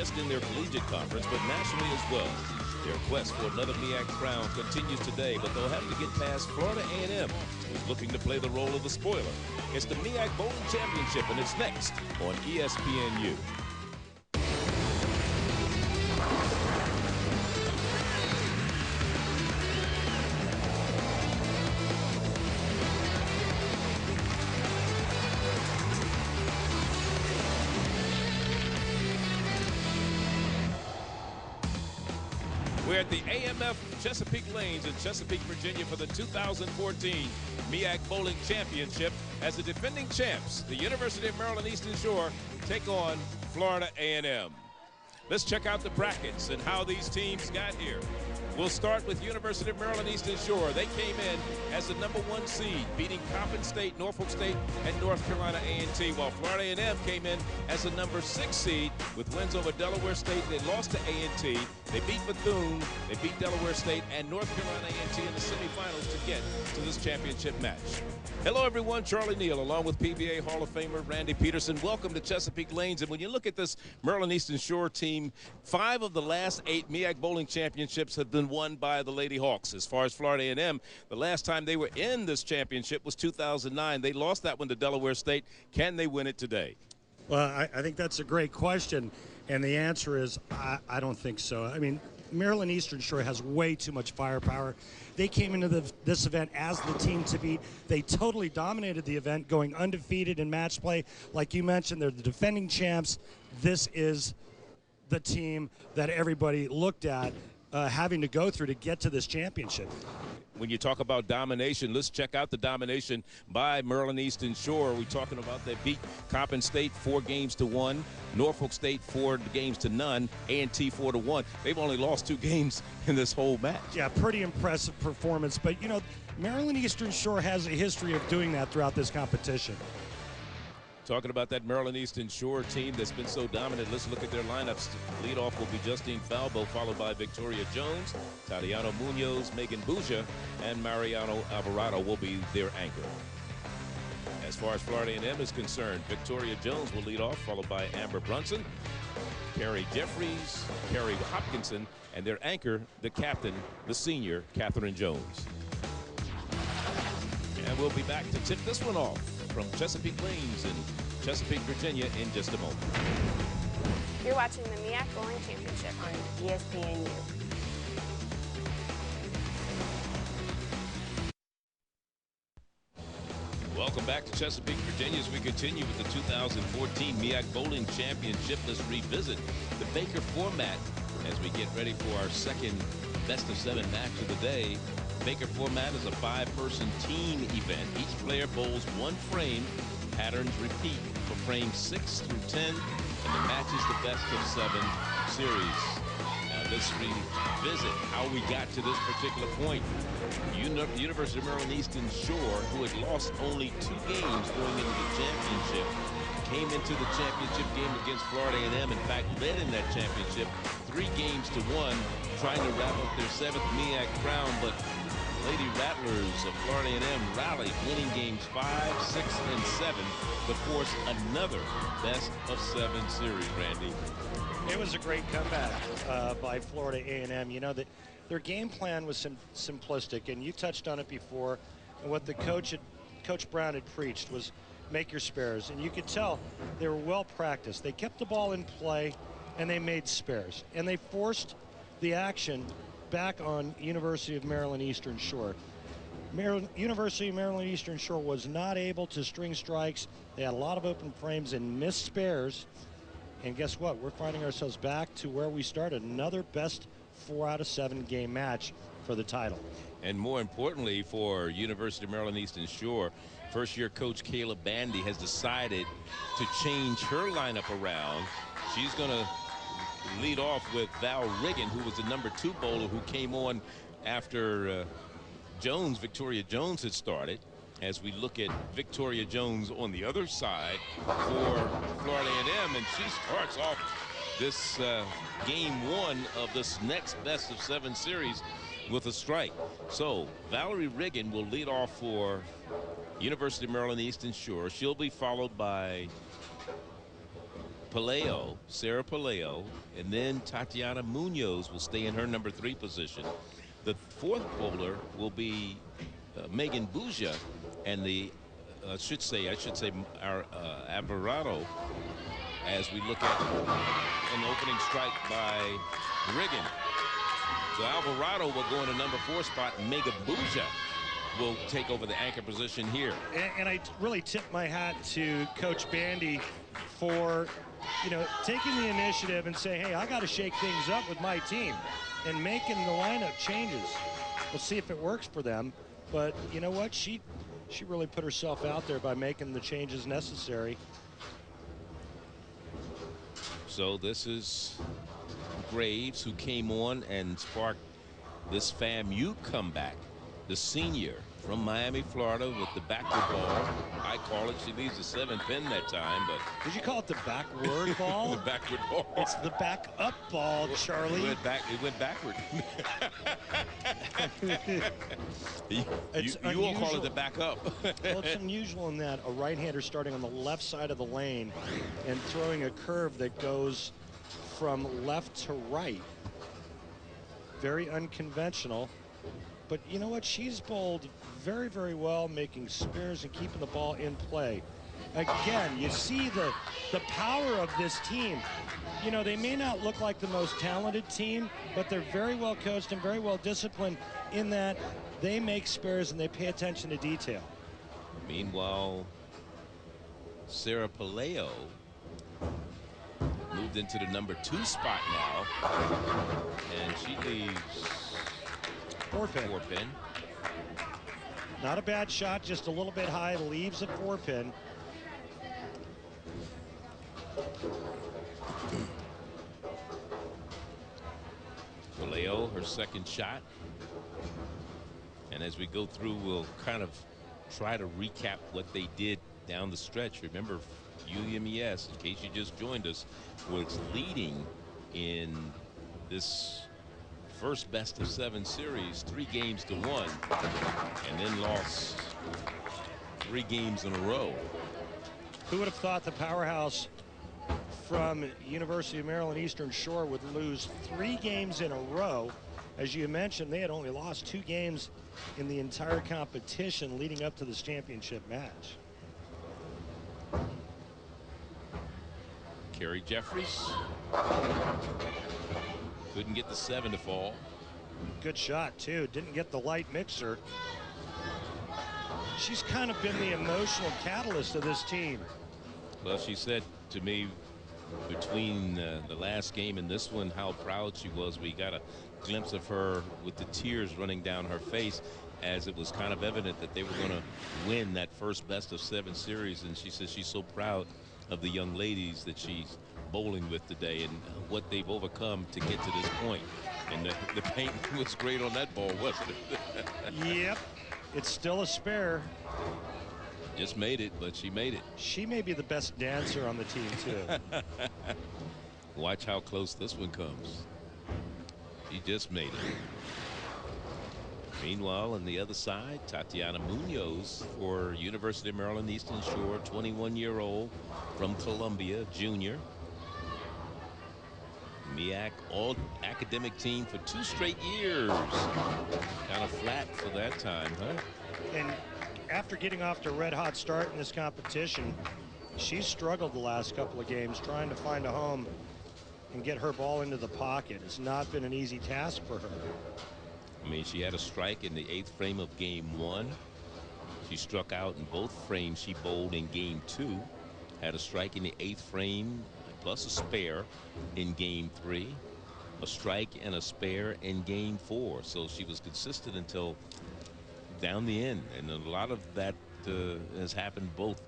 just in their collegiate conference, but nationally as well. Their quest for another MEAC crown continues today, but they'll have to get past Florida A&M, who's looking to play the role of the spoiler. It's the MEAC Bowling Championship, and it's next on ESPNU. We're at the AMF Chesapeake Lanes in Chesapeake, Virginia for the 2014 MEAC Bowling Championship as the defending champs, the University of Maryland Eastern Shore, take on Florida A&M. Let's check out the brackets and how these teams got here. We'll start with University of Maryland Eastern Shore. They came in as the #1 seed, beating Coppin State, Norfolk State, and North Carolina A&T, while Florida A&M came in as the #6 seed with wins over Delaware State. They lost to A&T. They beat Bethune, they beat Delaware State, and North Carolina A&T in the semifinals to get to this championship match. Hello, everyone. Charlie Neal, along with PBA Hall of Famer Randy Peterson. Welcome to Chesapeake Lanes. And when you look at this Maryland Eastern Shore team, 5 of the last 8 MEAC Bowling Championships have been won by the Lady Hawks. As far as Florida A&M, the last time they were in this championship was 2009. They lost that one to Delaware State. Can they win it today? Well, I think that's a great question, and the answer is I don't think so. I mean, Maryland Eastern Shore has way too much firepower. They came into this event as the team to beat. They totally dominated the event, going undefeated in match play. Like you mentioned, they're the defending champs. This is the team that everybody looked at having to go through to get to this championship. When you talk about domination, let's check out the domination by Maryland Eastern Shore. We're talking about they beat Coppin State 4-1, Norfolk State 4-0, A&T 4-1. They've only lost 2 games in this whole match. Yeah, pretty impressive performance. But, you know, Maryland Eastern Shore has a history of doing that throughout this competition. Talking about that Maryland Eastern Shore team that's been so dominant, let's look at their lineups. Leadoff will be Justine Falbo, followed by Victoria Jones, Tatiana Munoz, Megan Buja, and Mariano Alvarado will be their anchor. As far as Florida A&M is concerned, Victoria Jones will lead off, followed by Amber Brunson, Carrie Jeffries, Carrie Hopkinson, and their anchor, the captain, the senior, Catherine Jones. And we'll be back to tip this one off from Chesapeake Lanes in Chesapeake, Virginia in just a moment. You're watching the MEAC Bowling Championship on ESPNU. Welcome back to Chesapeake, Virginia, as we continue with the 2014 MEAC Bowling Championship. Let's revisit the Baker format as we get ready for our second best-of-7 match of the day. Baker format is a 5-person team event. Each player bowls 1 frame. Patterns repeat for frames 6 through 10, and the match is the best-of-7 series. Now let's revisit how we got to this particular point. University of Maryland Eastern Shore, who had lost only 2 games going into the championship, came into the championship game against Florida A&M. In fact, led in that championship 3-1, trying to wrap up their 7th MEAC crown, but Lady Rattlers of Florida A&M rallied, winning games 5, 6, and 7 to force another best-of-7 series, Randy. It was a great comeback by Florida A&M. You know, that their game plan was simplistic, and you touched on it before. And what the Coach Brown had preached was make your spares. And you could tell they were well practiced. They kept the ball in play, and they made spares. And they forced the action back on University of Maryland Eastern Shore. University of Maryland Eastern Shore was not able to string strikes. They had a lot of open frames and missed spares. And guess what? We're finding ourselves back to where we started. Another best 4-out-of-7 game match for the title. And more importantly for University of Maryland Eastern Shore, first-year coach Kayla Bandy has decided to change her lineup around. She's going to lead off with Val Riggin, who was the #2 bowler who came on after Victoria Jones had started. As we look at Victoria Jones on the other side for Florida A&M, and she starts off this game 1 of this next best-of-7 series with a strike. So Valerie Riggin will lead off for University of Maryland Eastern Shore. She'll be followed by Palaio, Sarah Palaio, and then Tatiana Munoz will stay in her number 3 position. The 4th bowler will be Megan Buja, and I should say our Alvarado, as we look at an opening strike by Riggin. So Alvarado will go in the number 4 spot, and Megan Buja will take over the anchor position here. And I really tip my hat to Coach Bandy for, taking the initiative and saying, hey, I got to shake things up with my team and making the lineup changes. We'll see if it works for them. But you know what? She really put herself out there by making the changes necessary. So this is Graves, who came on and sparked this FAMU comeback. The senior from Miami, Florida, with the backward ball. I call it. She leaves the 7th pin that time, but did you call it the backward ball? the backward ball. It's the back up ball, Charlie. It went backward. you all call it the back up. Well, it's unusual in that a right-hander starting on the left side of the lane and throwing a curve that goes from left to right. Very unconventional. But you know what? She's bowled very, very well, making spares and keeping the ball in play. Again, you see the power of this team. They may not look like the most talented team, but they're very well coached and very well disciplined in that they make spares and they pay attention to detail. Meanwhile, Sarah Palaio moved into the number 2 spot now, and she leaves 4 pin. 4 pin. Not a bad shot, just a little bit high, leaves a 4 pin. Palaio, her 2nd shot. And as we go through, we'll kind of try to recap what they did down the stretch. Remember, UMES, in case you just joined us, was leading in this first best-of-7 series 3 games to 1, and then lost 3 games in a row. Who would have thought the powerhouse from University of Maryland Eastern Shore would lose 3 games in a row? As you mentioned, they had only lost 2 games in the entire competition leading up to this championship match. Carrie Jeffries couldn't get the 7 to fall. Good shot, too. Didn't get the light mixer. She's kind of been the emotional catalyst of this team. Well, she said to me between the last game and this one how proud she was. We got a glimpse of her with the tears running down her face, as it was kind of evident that they were going to win that first best-of-7 series. And she says she's so proud of the young ladies that she's bowling with today and what they've overcome to get to this point. And the paint was great on that ball, wasn't it? Yep. It's still a spare. Just made it, but she made it. She may be the best dancer on the team, too. Watch how close this one comes. She just made it. Meanwhile, on the other side, Tatiana Munoz for University of Maryland Eastern Shore, 21-year-old from Columbia, junior. MEAC all academic team for 2 straight years. Kind of flat for that time, huh? And after getting off to a red-hot start in this competition, she's struggled the last couple of games trying to find a home and get her ball into the pocket. It's not been an easy task for her. I mean, she had a strike in the 8th frame of game 1. She struck out in both frames she bowled in game 2. Had a strike in the 8th frame plus a spare in game 3. A strike and a spare in game 4. So she was consistent until down the end. And a lot of that has happened both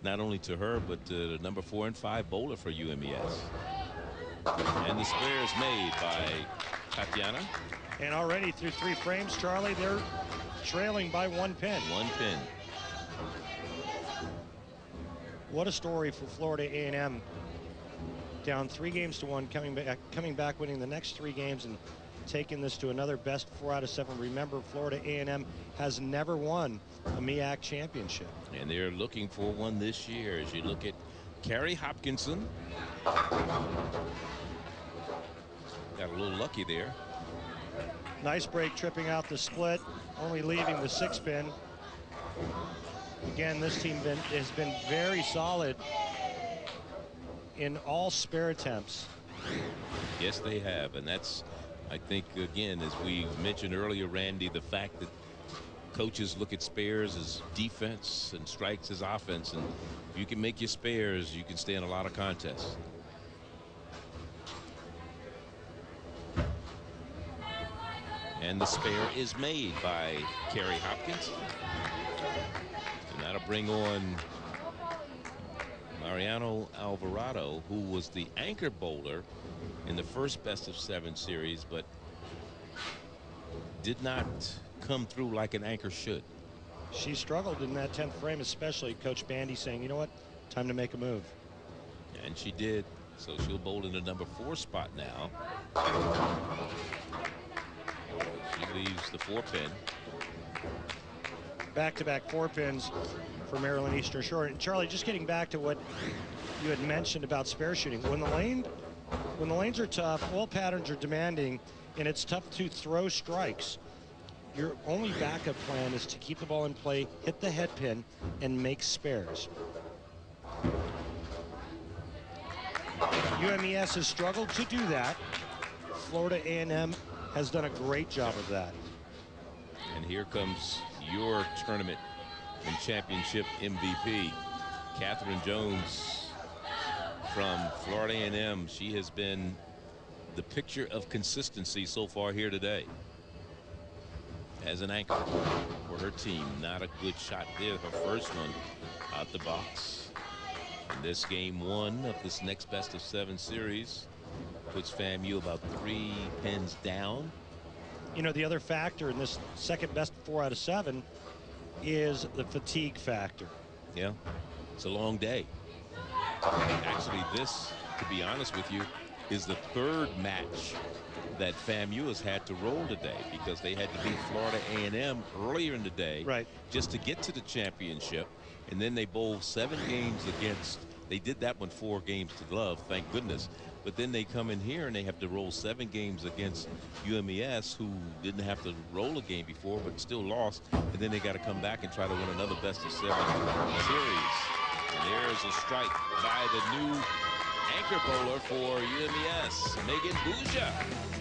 not only to her, but to the number 4 and 5 bowler for UMES. And the spare is made by Tatiana. And already through 3 frames, Charlie, they're trailing by 1 pin. 1 pin. What a story for Florida A&M. Down 3 games to 1, coming back, winning the next 3 games and taking this to another best 4 out of 7. Remember, Florida A&M has never won a MEAC championship. And they're looking for one this year. As you look at Carrie Hopkinson. Got a little lucky there. Nice break, tripping out the split, only leaving the 6-pin. Again, this team has been very solid in all spare attempts. Yes, they have, and that's, I think, again, as we mentioned earlier, Randy, the fact that coaches look at spares as defense and strikes as offense, and if you can make your spares, you can stay in a lot of contests. And the spare is made by Carrie Hopkins. And that'll bring on Mariano Alvarado, who was the anchor bowler in the first best-of-7 series, but did not come through like an anchor should. She struggled in that 10th frame, especially Coach Bandy saying, you know what, time to make a move. And she did. So she'll bowl in the number 4 spot now. She leaves the 4-pin. Back-to-back 4-pins for Maryland Eastern Shore. And Charlie, just getting back to what you had mentioned about spare shooting, when the lanes are tough, all patterns are demanding, and it's tough to throw strikes, your only backup plan is to keep the ball in play, hit the head pin, and make spares. UMES has struggled to do that. Florida A&M has done a great job of that. And here comes your tournament and championship MVP, Catherine Jones from Florida A&M. She has been the picture of consistency so far here today as an anchor for her team. Not a good shot there, her first one out the box. And this game 1 of this next best-of-7 series puts FAMU about 3 pins down. You know, the other factor in this second best 4 out of 7 is the fatigue factor. Yeah, it's a long day. Actually, this, to be honest with you, is the 3rd match that FAMU has had to roll today, because they had to beat Florida A&M earlier in the day, right, just to get to the championship. And then they bowled 7 games against, they did that one 4 games to love, thank goodness. But then they come in here and they have to roll 7 games against UMES, who didn't have to roll a game before but still lost. And then they got to come back and try to win another best-of-7 series. And there's a strike by the new anchor bowler for UMES, Megan Bouja,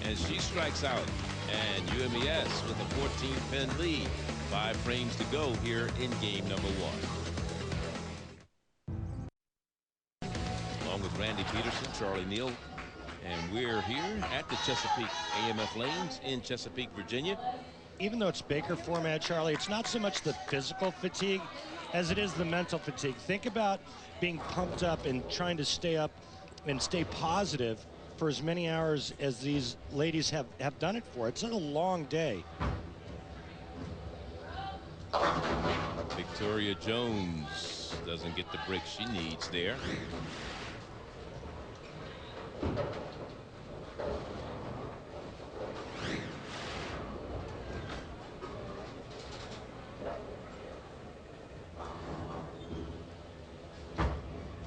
and she strikes out. And UMES with a 14-pin lead. 5 frames to go here in game number 1. Along with Randy Peterson, Charlie Neal, and we're here at the Chesapeake AMF Lanes in Chesapeake, Virginia. Even though it's Baker format, Charlie, it's not so much the physical fatigue as it is the mental fatigue. Think about being pumped up and trying to stay up and stay positive for as many hours as these ladies have done it for. It's a long day. Victoria Jones doesn't get the break she needs there.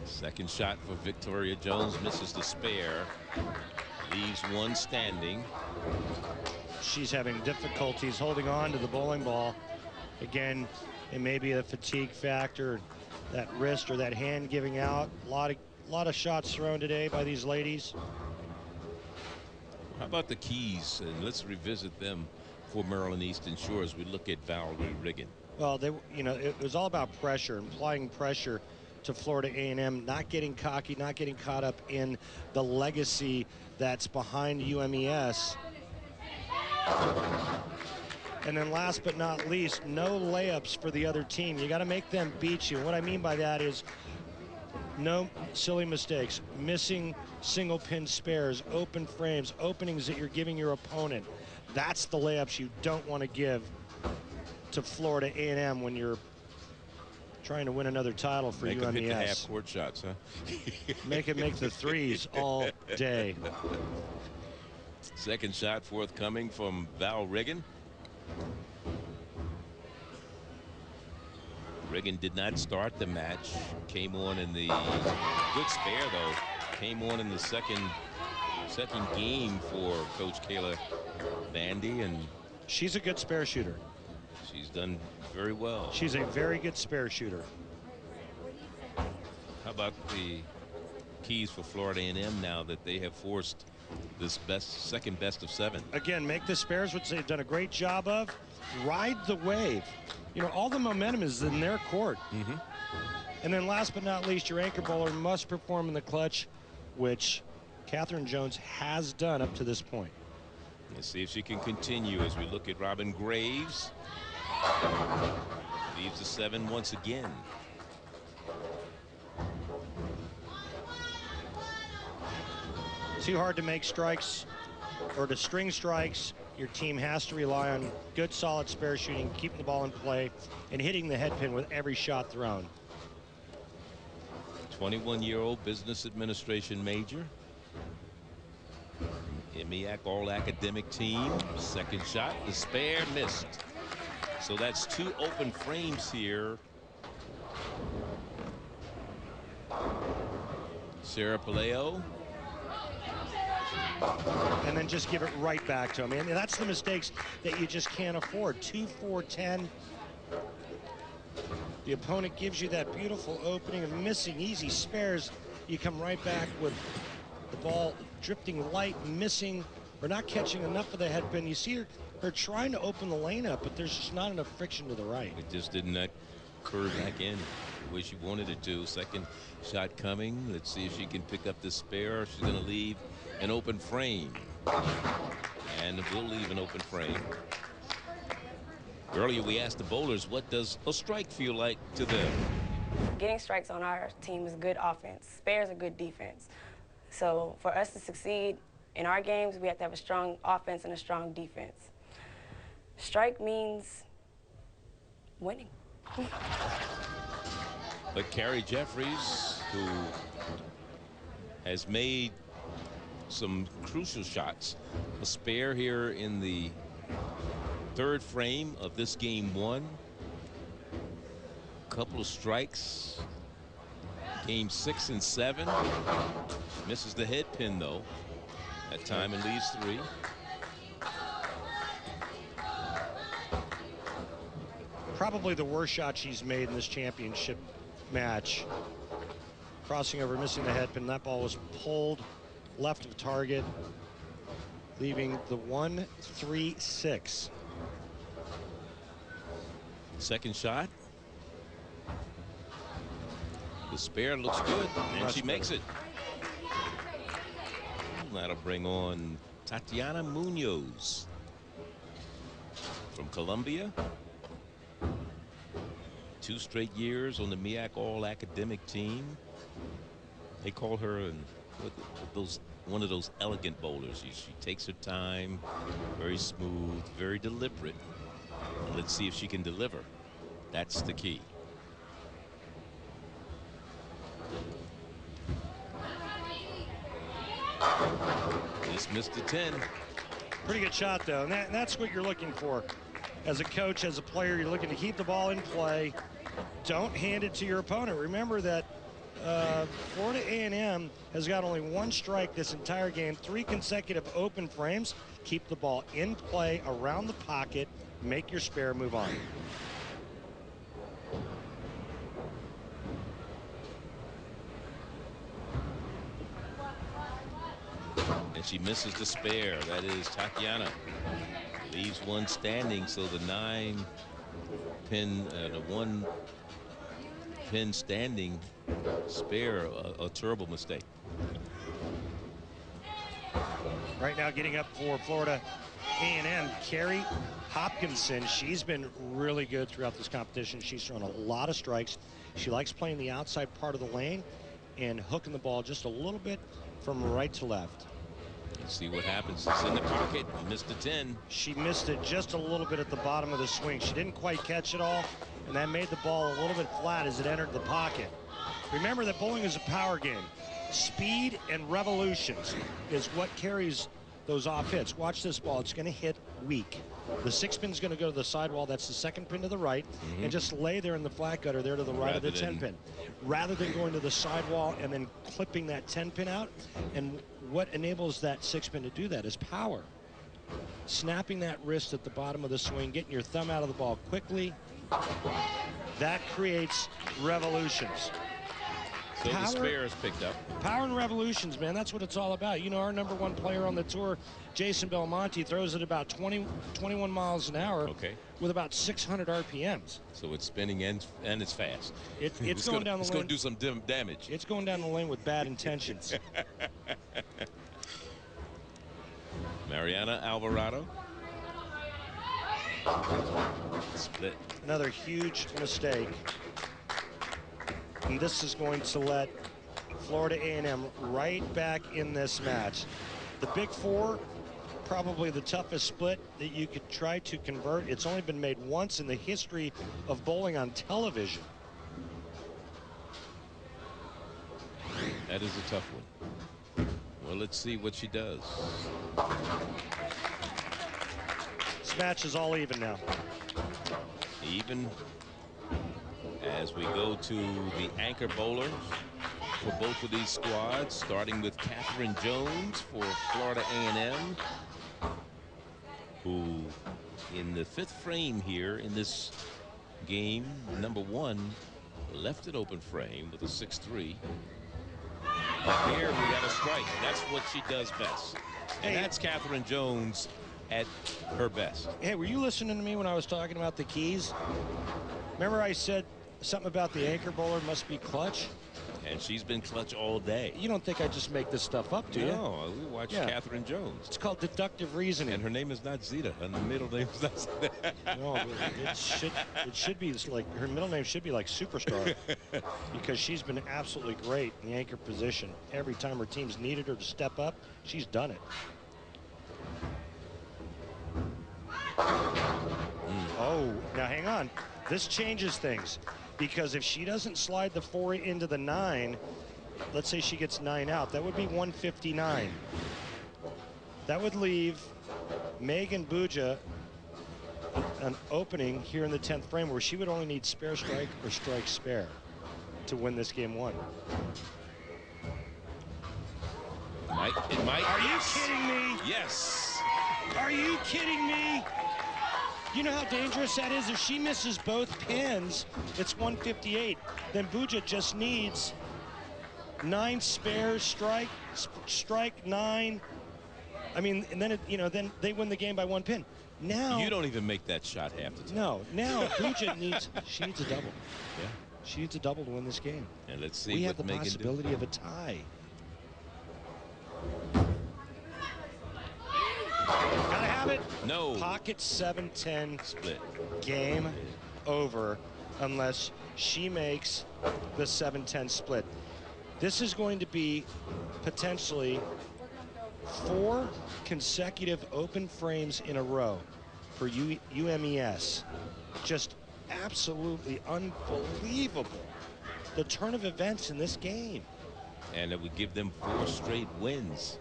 Second shot for Victoria Jones, misses the spare, leaves 1 standing. She's having difficulties holding on to the bowling ball. Again, it may be a fatigue factor, that wrist or that hand giving out. A lot of shots thrown today by these ladies. How about the keys? And let's revisit them for Maryland Eastern Shore as we look at Valerie Riggin. Well, it was all about pressure, applying pressure to Florida A&M, not getting cocky, not getting caught up in the legacy that's behind UMES. And then last but not least, no layups for the other team. You got to make them beat you. What I mean by that is no silly mistakes, missing single pin spares, open frames, openings that you're giving your opponent. That's the layups you don't want to give to Florida A&M when you're trying to win another title for Make UMES. them hit the half-court shots, huh? Make it make the threes all day. Second shot forthcoming from Val Riggin. Reagan did not start the match. Came on in the good spare though. Came on in the second game for Coach Kayla Bandy, and she's a good spare shooter. She's done very well. She's a very good spare shooter. How about the keys for Florida A&M now that they have forced this second best of 7? Again, make the spares, which they've done a great job of. Ride the wave. You know, all the momentum is in their court. And then last but not least, your anchor bowler must perform in the clutch, which Catherine Jones has done up to this point. Let's see if she can continue as we look at Robin Graves. Leaves the 7 once again. Too hard to make strikes or to string strikes. Your team has to rely on good, solid spare shooting, keeping the ball in play, and hitting the head pin with every shot thrown. 21-year-old business administration major. MEAC all-academic team. Second shot, the spare missed. So that's 2 open frames here. Sarah Paleo. And then just give it right back to him. And that's the mistakes that you just can't afford. 2-4-10. The opponent gives you that beautiful opening of missing easy spares. You come right back with the ball drifting light, missing, or not catching enough of the head pin. You see her trying to open the lane up, but there's just not enough friction to the right. It just did not curve back in the way she wanted it to. Second shot coming. Let's see if she can pick up this spare. She's going to leave an open frame. And will leave an open frame. Earlier we asked the bowlers, what does a strike feel like to them? Getting strikes on our team is good offense. Spares are good defense. So for us to succeed in our games, we have to have a strong offense and a strong defense. Strike means winning. But Carrie Jeffries, who has made some crucial shots, a spare here in the 3rd frame of this game 1. Couple of strikes. Game 6 and 7. Misses the head pin though. That time and leaves 3. Probably the worst shot she's made in this championship match. Crossing over, missing the head pin. That ball was pulled left of target, leaving the 1-3-6. Second shot. The spare looks good, and she makes it. That'll bring on Tatiana Munoz from Columbia. 2 straight years on the MEAC all-academic team. They call her one of those elegant bowlers. She takes her time, very smooth, very deliberate. And let's see if she can deliver. That's the key. Just missed the 10. Pretty good shot though, and that's what you're looking for. As a coach, as a player, you're looking to keep the ball in play. Don't hand it to your opponent. Remember that Florida A&M has got only 1 strike this entire game, 3 consecutive open frames. Keep the ball in play around the pocket, make your spare, move on. And she misses the spare. That is Tatiana. Leaves 1 standing, so the 9-pin, the 1-pin standing spare, a terrible mistake. Right now getting up for Florida A&M, Carrie Hopkinson. She's been really good throughout this competition. She's thrown a lot of strikes. She likes playing the outside part of the lane and hooking the ball just a little bit from right to left. Let's see what happens. It's in the pocket. Missed a 10. She missed it just a little bit at the bottom of the swing. She didn't quite catch it all, and that made the ball a little bit flat as it entered the pocket. Remember that bowling is a power game. Speed and revolutions is what Carrie's those off hits. Watch this ball. It's going to hit weak. The 6-pin's going to go to the sidewall. That's the 2nd pin to the right, and just lay there in the flat gutter there to the right of the 10-pin. Rather than going to the sidewall and then clipping that 10-pin out. And what enables that 6-pin to do that is power. Snapping that wrist at the bottom of the swing, getting your thumb out of the ball quickly. That creates revolutions. So the spares picked up. Power and revolutions, man, that's what it's all about. You know, our #1 player on the tour, Jason Belmonte, throws it about 21 miles an hour with about 600 RPMs. So it's spinning and it's fast. It's going down the lane. It's going to do some damage. It's going down the lane with bad intentions. Mariana Alvarado. Split. Another huge mistake. And this is going to let Florida A&M right back in this match. The Big Four, probably the toughest split that you could try to convert. It's only been made once in the history of bowling on television. That is a tough one. Well, let's see what she does. This match is all even now. Even as we go to the anchor bowlers for both of these squads, starting with Catherine Jones for Florida A&M, who in the 5th frame here in this game, #1, left it open frame with a 6-3. But here we got a strike. That's what she does best. And that's Catherine Jones at her best. Hey, were you listening to me when I was talking about the keys? Remember I said something about the anchor bowler must be clutch? And she's been clutch all day. You don't think I just make this stuff up, do you? No, we watch Catherine Jones. It's called deductive reasoning. And her name is not Zita, and the middle name is not Zita. No, it should be like, her middle name should be like Superstar, because she's been absolutely great in the anchor position. Every time her team's needed her to step up, she's done it. Oh, now hang on. This changes things, because if she doesn't slide the 4 into the 9, let's say she gets 9 out, that would be 159. That would leave Megan Buja an opening here in the 10th frame where she would only need spare strike or strike spare to win this game 1. It might. Are you kidding me? Yes. Are you kidding me? You know how dangerous that is? If she misses both pins, it's 158. Then Buja just needs 9 spares, strike 9. I mean, and then then they win the game by 1 pin. Now you don't even make that shot half the time. No, now Buja needs a double. Yeah. She needs a double to win this game. And let's see we what have the Megan possibility of a tie. Gotta have it. No. Pocket 7-10 split. Game over unless she makes the 7-10 split. This is going to be potentially 4 consecutive open frames in a row for UMES. Just absolutely unbelievable, the turn of events in this game. And it would give them 4 straight wins.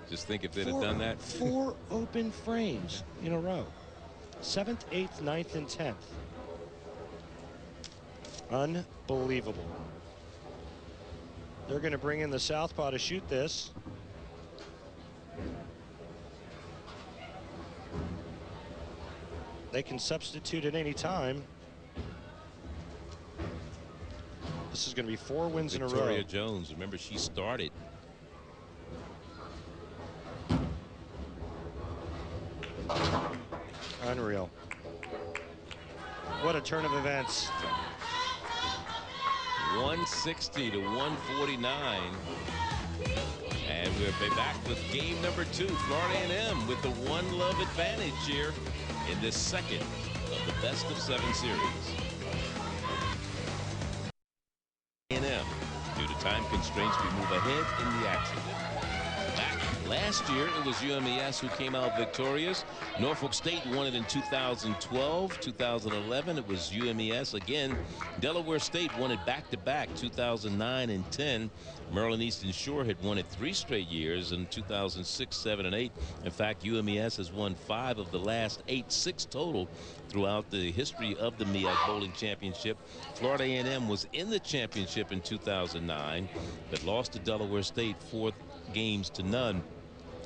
Just think if they'd have done that. 4 open frames in a row. 7th, 8th, 9th, and 10th. Unbelievable. They're going to bring in the southpaw to shoot this. They can substitute at any time. This is going to be 4 wins in a row. Victoria Jones, remember she started. Unreal. What a turn of events. 160 to 149. And we're back with game #2. Florida A&M with the 1-love advantage here in this second of the best-of-7 series. A&M, due to time constraints, we move ahead in the action. Back Last year, it was UMES who came out victorious. Norfolk State won it in 2012. 2011, it was UMES again. Delaware State won it back-to-back, 2009 and 10. Maryland Eastern Shore had won it 3 straight years in 2006, 7, and 8. In fact, UMES has won 5 of the last 8, 6 total throughout the history of the MEAC Bowling Championship. Florida A&M was in the championship in 2009, but lost to Delaware State 4 games to none.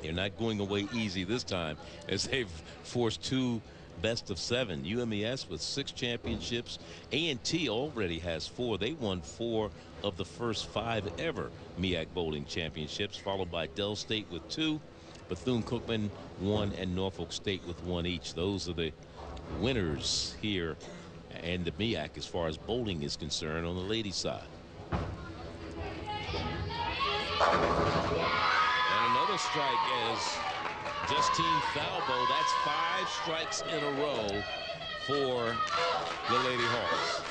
They're not going away easy this time, as they've forced 2 best-of-7. UMES with 6 championships. A&T already has 4. They won 4 of the first 5 ever MEAC Bowling Championships, followed by Del State with 2, Bethune-Cookman 1, and Norfolk State with 1 each. Those are the winners here and the MEAC as far as bowling is concerned on the ladies' side. Another strike as Justine Falbo. That's 5 strikes in a row for the Lady Hawks.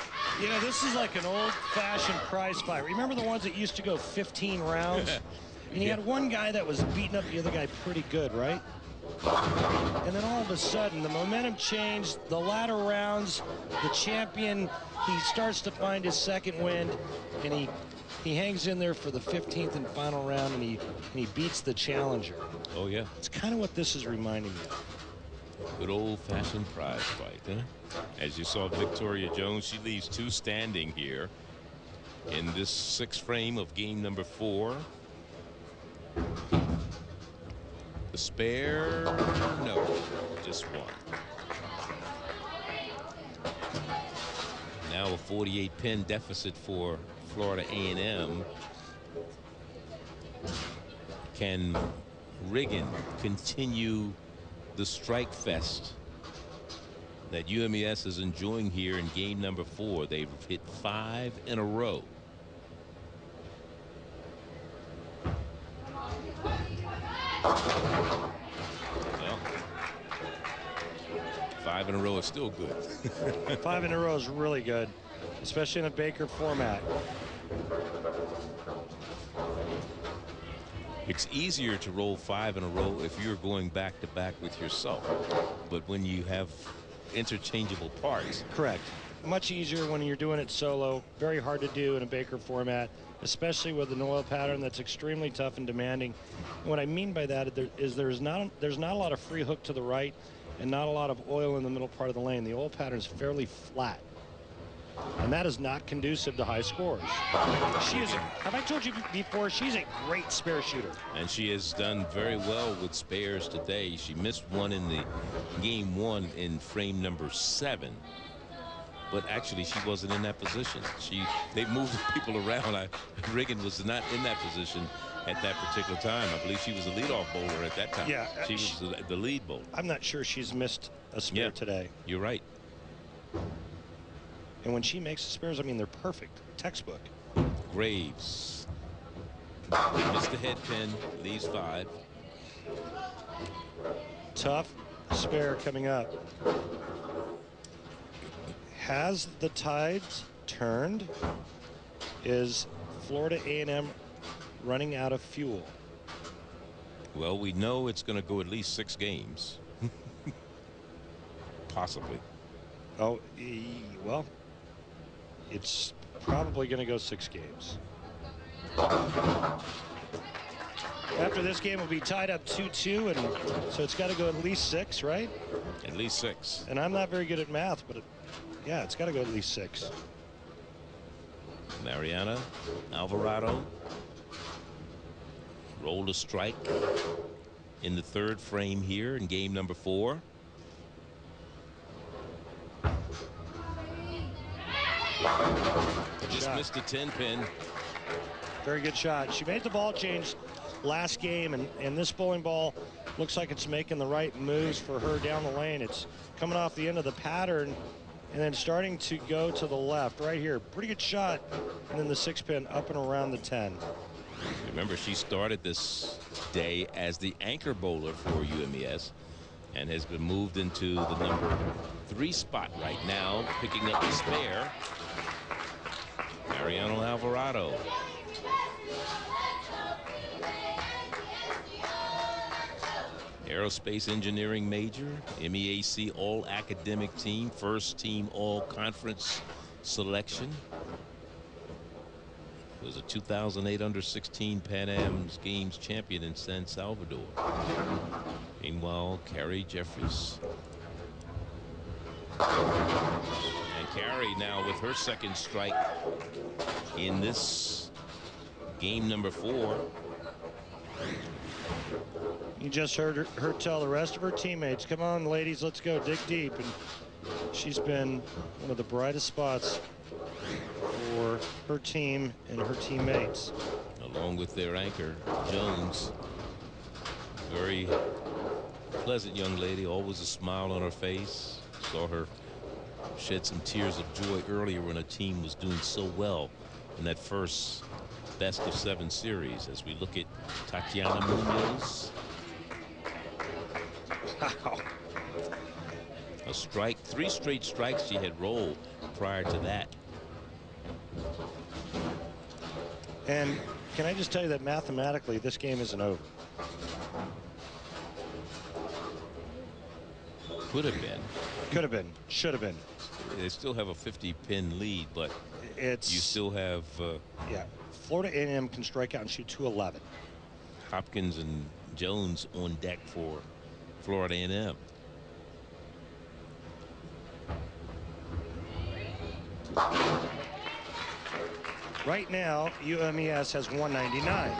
You know, this is like an old-fashioned prize fight. Remember the ones that used to go 15 rounds? And you had one guy that was beating up the other guy pretty good, right? And then all of a sudden, the momentum changed. The latter rounds, the champion, he starts to find his second wind, and he hangs in there for the 15th and final round, and he beats the challenger. Oh, yeah. It's kind of what this is reminding me of. Good old-fashioned prize fight, huh? As you saw Victoria Jones, she leaves 2 standing here in this 6th frame of game number 4. The spare, no, just 1. Now a 48-pin deficit for Florida A&M. Can Riggin continue the strike fest that UMES is enjoying here in game number 4? They've hit 5 in a row. Well, 5 in a row is still good. 5 in a row is really good, especially in a Baker format. It's easier to roll 5 in a row if you're going back-to-back with yourself. But when you have interchangeable parts. Correct. Much easier when you're doing it solo. Very hard to do in a Baker format, especially with an oil pattern that's extremely tough and demanding. And what I mean by that is there's not a lot of free hook to the right and not a lot of oil in the middle part of the lane. The oil pattern is fairly flat. And that is not conducive to high scores. She is, have I told you before, she's a great spare shooter. And she has done very well with spares today. She missed one in the game 1 in frame number 7. But actually, she wasn't in that position. They moved people around. Riggin was not in that position at that particular time. I believe she was the leadoff bowler at that time. Yeah, she was the lead bowler. I'm not sure she's missed a spare today. You're right. And when she makes the spares, I mean, they're perfect. Textbook. Graves missed the head pin, leaves 5. Tough spare coming up. Has the tides turned? Is Florida A&M running out of fuel? Well, we know it's going to go at least 6 games. Possibly. Oh, well, it's probably going to go 6 games. After this game, will be tied up 2-2, and so it's got to go at least 6, right? At least 6. And I'm not very good at math, but yeah, it's got to go at least 6. Mariana Alvarado rolled a strike in the 3rd frame here in game number 4. Just missed a 10-pin. Very good shot. She made the ball change last game, and this bowling ball looks like it's making the right moves for her down the lane. It's coming off the end of the pattern and then starting to go to the left right here. Pretty good shot. And then the 6-pin up and around the 10. Remember, she started this day as the anchor bowler for UMES and has been moved into the number 3 spot right now, picking up the spare. Mariano Alvarado. Aerospace engineering major, MEAC all academic team, first team all conference selection. Was a 2008 under 16 Pan Am's Games champion in San Salvador. Meanwhile, Carrie Jeffries. And Carrie now with her second strike in this game number 4. You just heard her tell the rest of her teammates, come on, ladies, let's go dig deep. And she's been one of the brightest spots for her team and her teammates. Along with their anchor, Jones. Very pleasant young lady, always a smile on her face. Saw her shed some tears of joy earlier when her team was doing so well in that first best-of-7 series. As we look at Tatiana Munoz. Wow. A strike, 3 straight strikes she had rolled prior to that. And can I just tell you that mathematically this game isn't over? Could have been. Could have been. Should have been. They still have a 50-pin lead, but it's you still have yeah. Florida A&M can strike out and shoot 211. Hopkins and Jones on deck for Florida A&M. Right now, UMES has 199.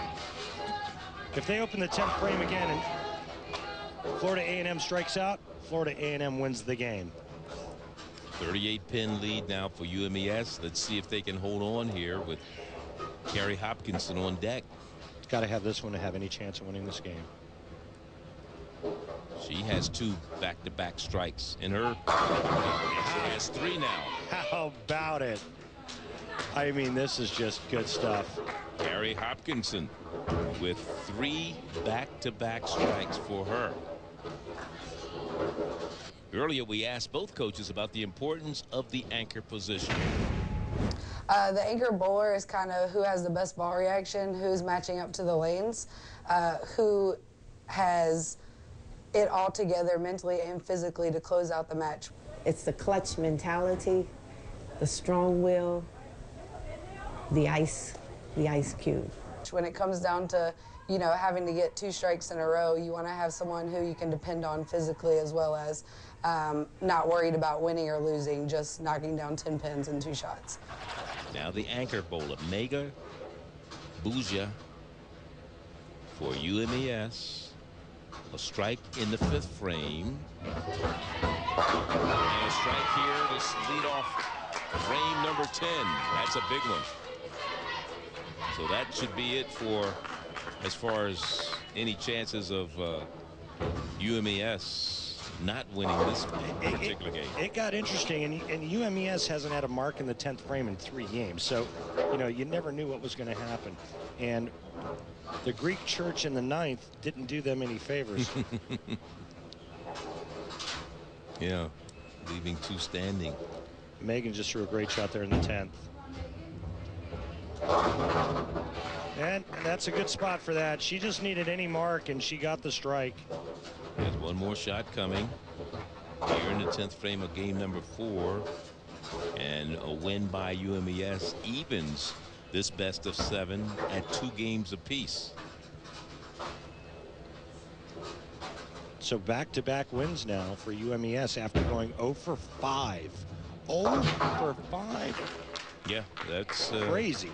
If they open the 10th frame again and Florida A&M strikes out, Florida A&M wins the game. 38-pin lead now for UMES. Let's see if they can hold on here with Carrie Hopkinson on deck. Got to have this one to have any chance of winning this game. She has 2 back-to-back strikes in her. She has 3 now. How about it? I mean, this is just good stuff. Carrie Hopkinson with 3 back-to-back strikes for her. Earlier, we asked both coaches about the importance of the anchor position. The anchor bowler is kind of who has the best ball reaction, who's matching up to the lanes, who has it all together mentally and physically to close out the match. It's the clutch mentality, the strong will, the ice cube. When it comes down to, you know, having to get 2 strikes in a row, you want to have someone who you can depend on physically as well as not worried about winning or losing, just knocking down 10 pins in 2 shots. Now the anchor bowler, Mega Buja for UMES. A strike in the 5th frame. And a strike here to lead off frame number 10. That's a big one. So that should be it for as far as any chances of UMES not winning this particular game. It got interesting, and UMES hasn't had a mark in the 10th frame in 3 games. So, you know, you never knew what was going to happen. And the Greek church in the 9th didn't do them any favors. Yeah, leaving 2 standing. Megan just threw a great shot there in the 10th. And that's a good spot for that. She just needed any mark, and she got the strike. There's one more shot coming here in the 10th frame of game number 4. And a win by UMES evens this best-of-7 at 2 games apiece. So back-to-back wins now for UMES after going 0 for 5. 0 for 5. Yeah, that's crazy.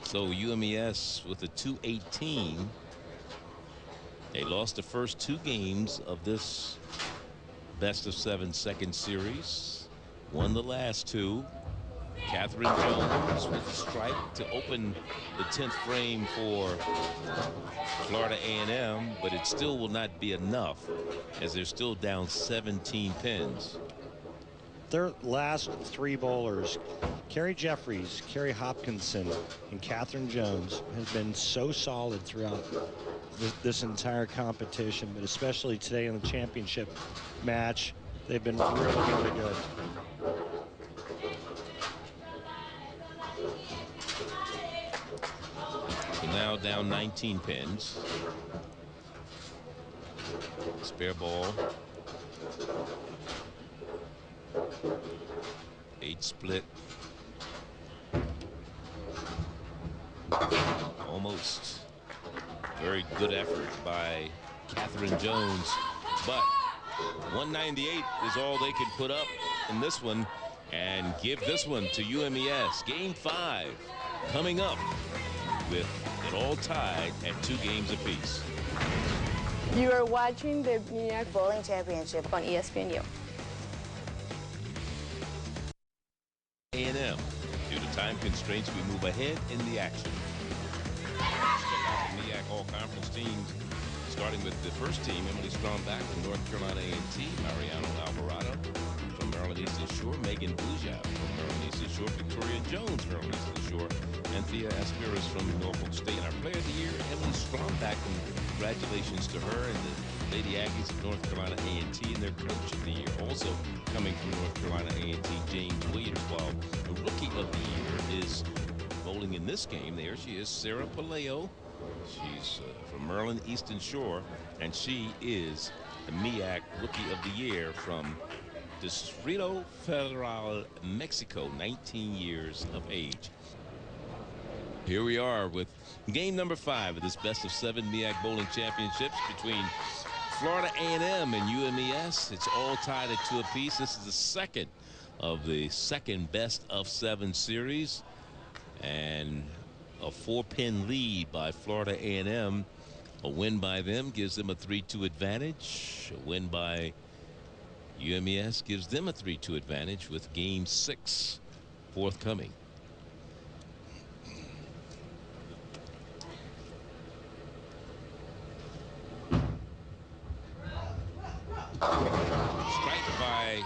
So UMES with a 218. They lost the first 2 games of this best-of-7 second series. Won the last 2. Catherine Jones with a strike to open the 10th frame for Florida A&M, but it still will not be enough as they're still down 17 pins. Their last 3 bowlers, Carrie Jeffries, Carrie Hopkinson, and Catherine Jones, have been so solid throughout this entire competition, but especially today in the championship match, they've been really, really good. So now down 19 pins. Spare ball. 8 split. Almost. Very good effort by Catherine Jones, but 198 is all they can put up in this one and give this one to UMES. Game 5 coming up with it all tied at 2 games apiece. You are watching the MEAC Bowling Championship on ESPNU. A&M. Due to time constraints, we move ahead in the action. Let's check out the MEAC all-conference teams, starting with the first team, Emily Stromback from North Carolina A&T, Mariano Alvarado from Maryland Eastern Shore, Megan Bouja from Maryland Eastern Shore, Victoria Jones, Maryland Eastern Shore, and Thea Aspiras from Norfolk State. And our player of the year, Emily Stromback, and congratulations to her and the Lady Aggies of North Carolina A&T, and their coach of the year, also coming from North Carolina A&T, James Williams. While the rookie of the year is bowling in this game. There she is, Sarah Paleo. She's from Maryland Eastern Shore, and she is the MEAC Rookie of the Year from Distrito Federal, Mexico, 19 years of age. Here we are with game number 5 of this best of 7 MEAC Bowling Championships between Florida A&M and UMES. It's all tied at 2 apiece. This is the second of the second best of 7 series, and a 4-pin lead by Florida A&M. A win by them gives them a 3-2 advantage. A win by UMES gives them a 3-2 advantage, with game 6 forthcoming. Strike by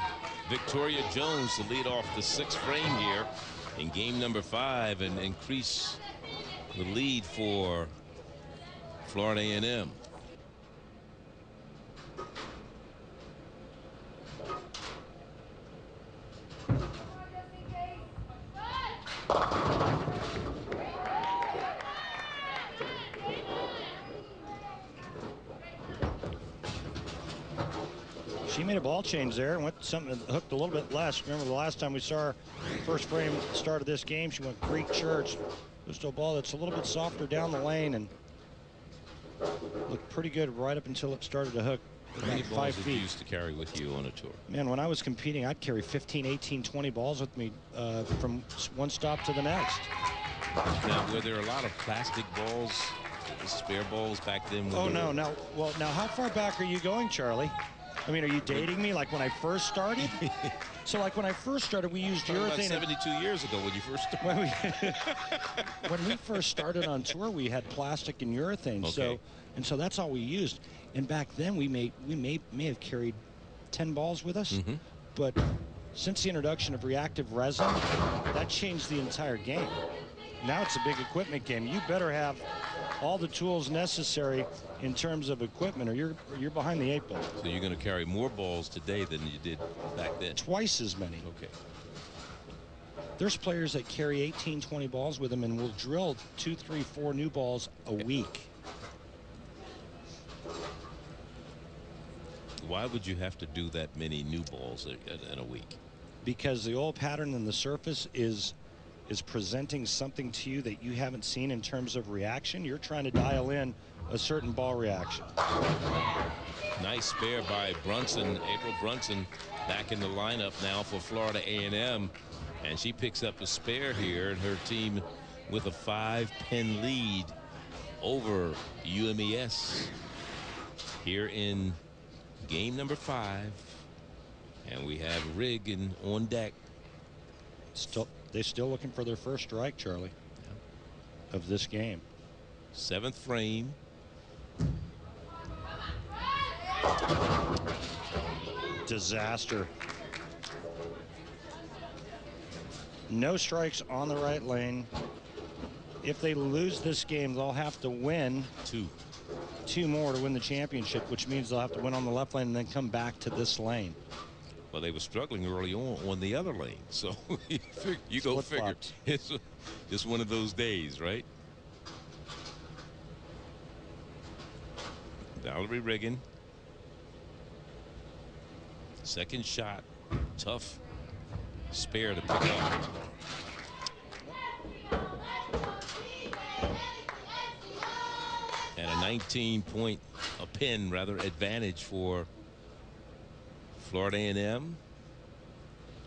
Victoria Jones to lead off the 6th frame here in game number 5 and increase the lead for Florida A&M. She made a ball change there and went something that hooked a little bit less. Remember the last time we saw her first frame at the start of this game, she went Greek Church. Goes to a ball that's a little bit softer down the lane and looked pretty good right up until it started to hook. How many balls did you used to carry with you on a tour? Man, when I was competing, I'd carry 15, 18, 20 balls with me from one stop to the next. Now, were there a lot of plastic balls, spare balls back then? Oh, no. Now, how far back are you going, Charlie? I mean, are you dating me like when I first started? So like when I first started, we used urethane. About 72 years ago when you first started. When we first started on tour, we had plastic and urethane. Okay. So that's all we used. And back then we may have carried 10 balls with us. Mm-hmm. But since the introduction of reactive resin, that changed the entire game. Now it's a big equipment game. You better have all the tools necessary in terms of equipment, or you're behind the 8 ball. So you're going to carry more balls today than you did back then? Twice as many. Okay. There's players that carry 18, 20 balls with them and will drill 2, 3, 4 new balls a week. Why would you have to do that many new balls in a week? Because the oil pattern in the surface is presenting something to you that you haven't seen in terms of reaction. You're trying to dial in a certain ball reaction. Nice spare by Brunson. April Brunson back in the lineup now for Florida A&M, and she picks up a spare here, and her team with a 5-pin lead over UMES here in game number 5, and we have Rigg on deck. They're still looking for their first strike, Charlie, of this game. 7th frame. Disaster. No strikes on the right lane. If they lose this game, they'll have to win 2 more to win the championship, which means they'll have to win on the left lane and then come back to this lane. Well, they were struggling early on the other lane, so you go figure. It's just one of those days, right? Valerie Riggin Second shot, tough spare to pick up. And a 19-point, a pin rather, advantage for Florida A&M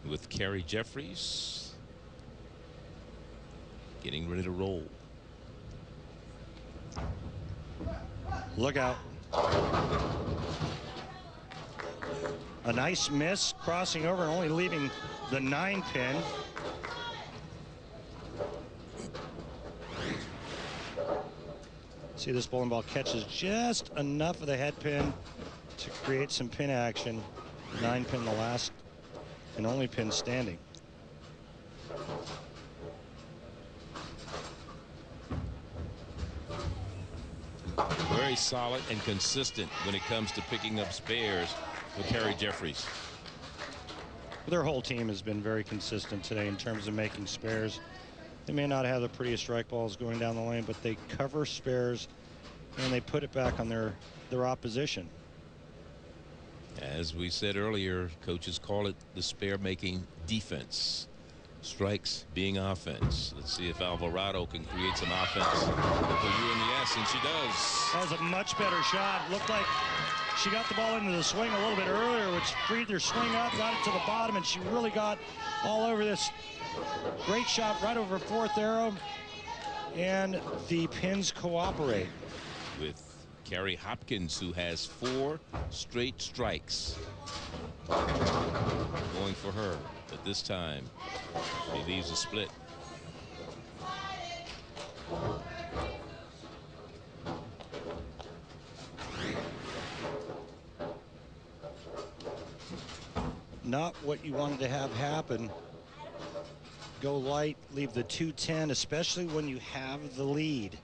with Carrie Jeffries getting ready to roll. Look out. A nice miss, crossing over and only leaving the 9-pin. See, this bowling ball catches just enough of the head pin to create some pin action. 9-pin, the last and only pin standing. Very solid and consistent when it comes to picking up spares with Carrie Jeffries. Their whole team has been very consistent today in terms of making spares. They may not have the prettiest strike balls going down the lane, but they cover spares and they put it back on their opposition. As we said earlier, coaches call it the spare making defense. Strikes being offense. Let's see if Alvarado can create some offense for UMES, and she does. That was a much better shot. Looked like she got the ball into the swing a little bit earlier, which freed her swing up, got it to the bottom, and she really got all over this. Great shot right over fourth arrow, and the pins cooperate. With Carrie Hopkins, who has 4 straight strikes going for her, but this time she leaves a split. Not what you wanted to have happen. Go light, leave the 210, especially when you have the lead.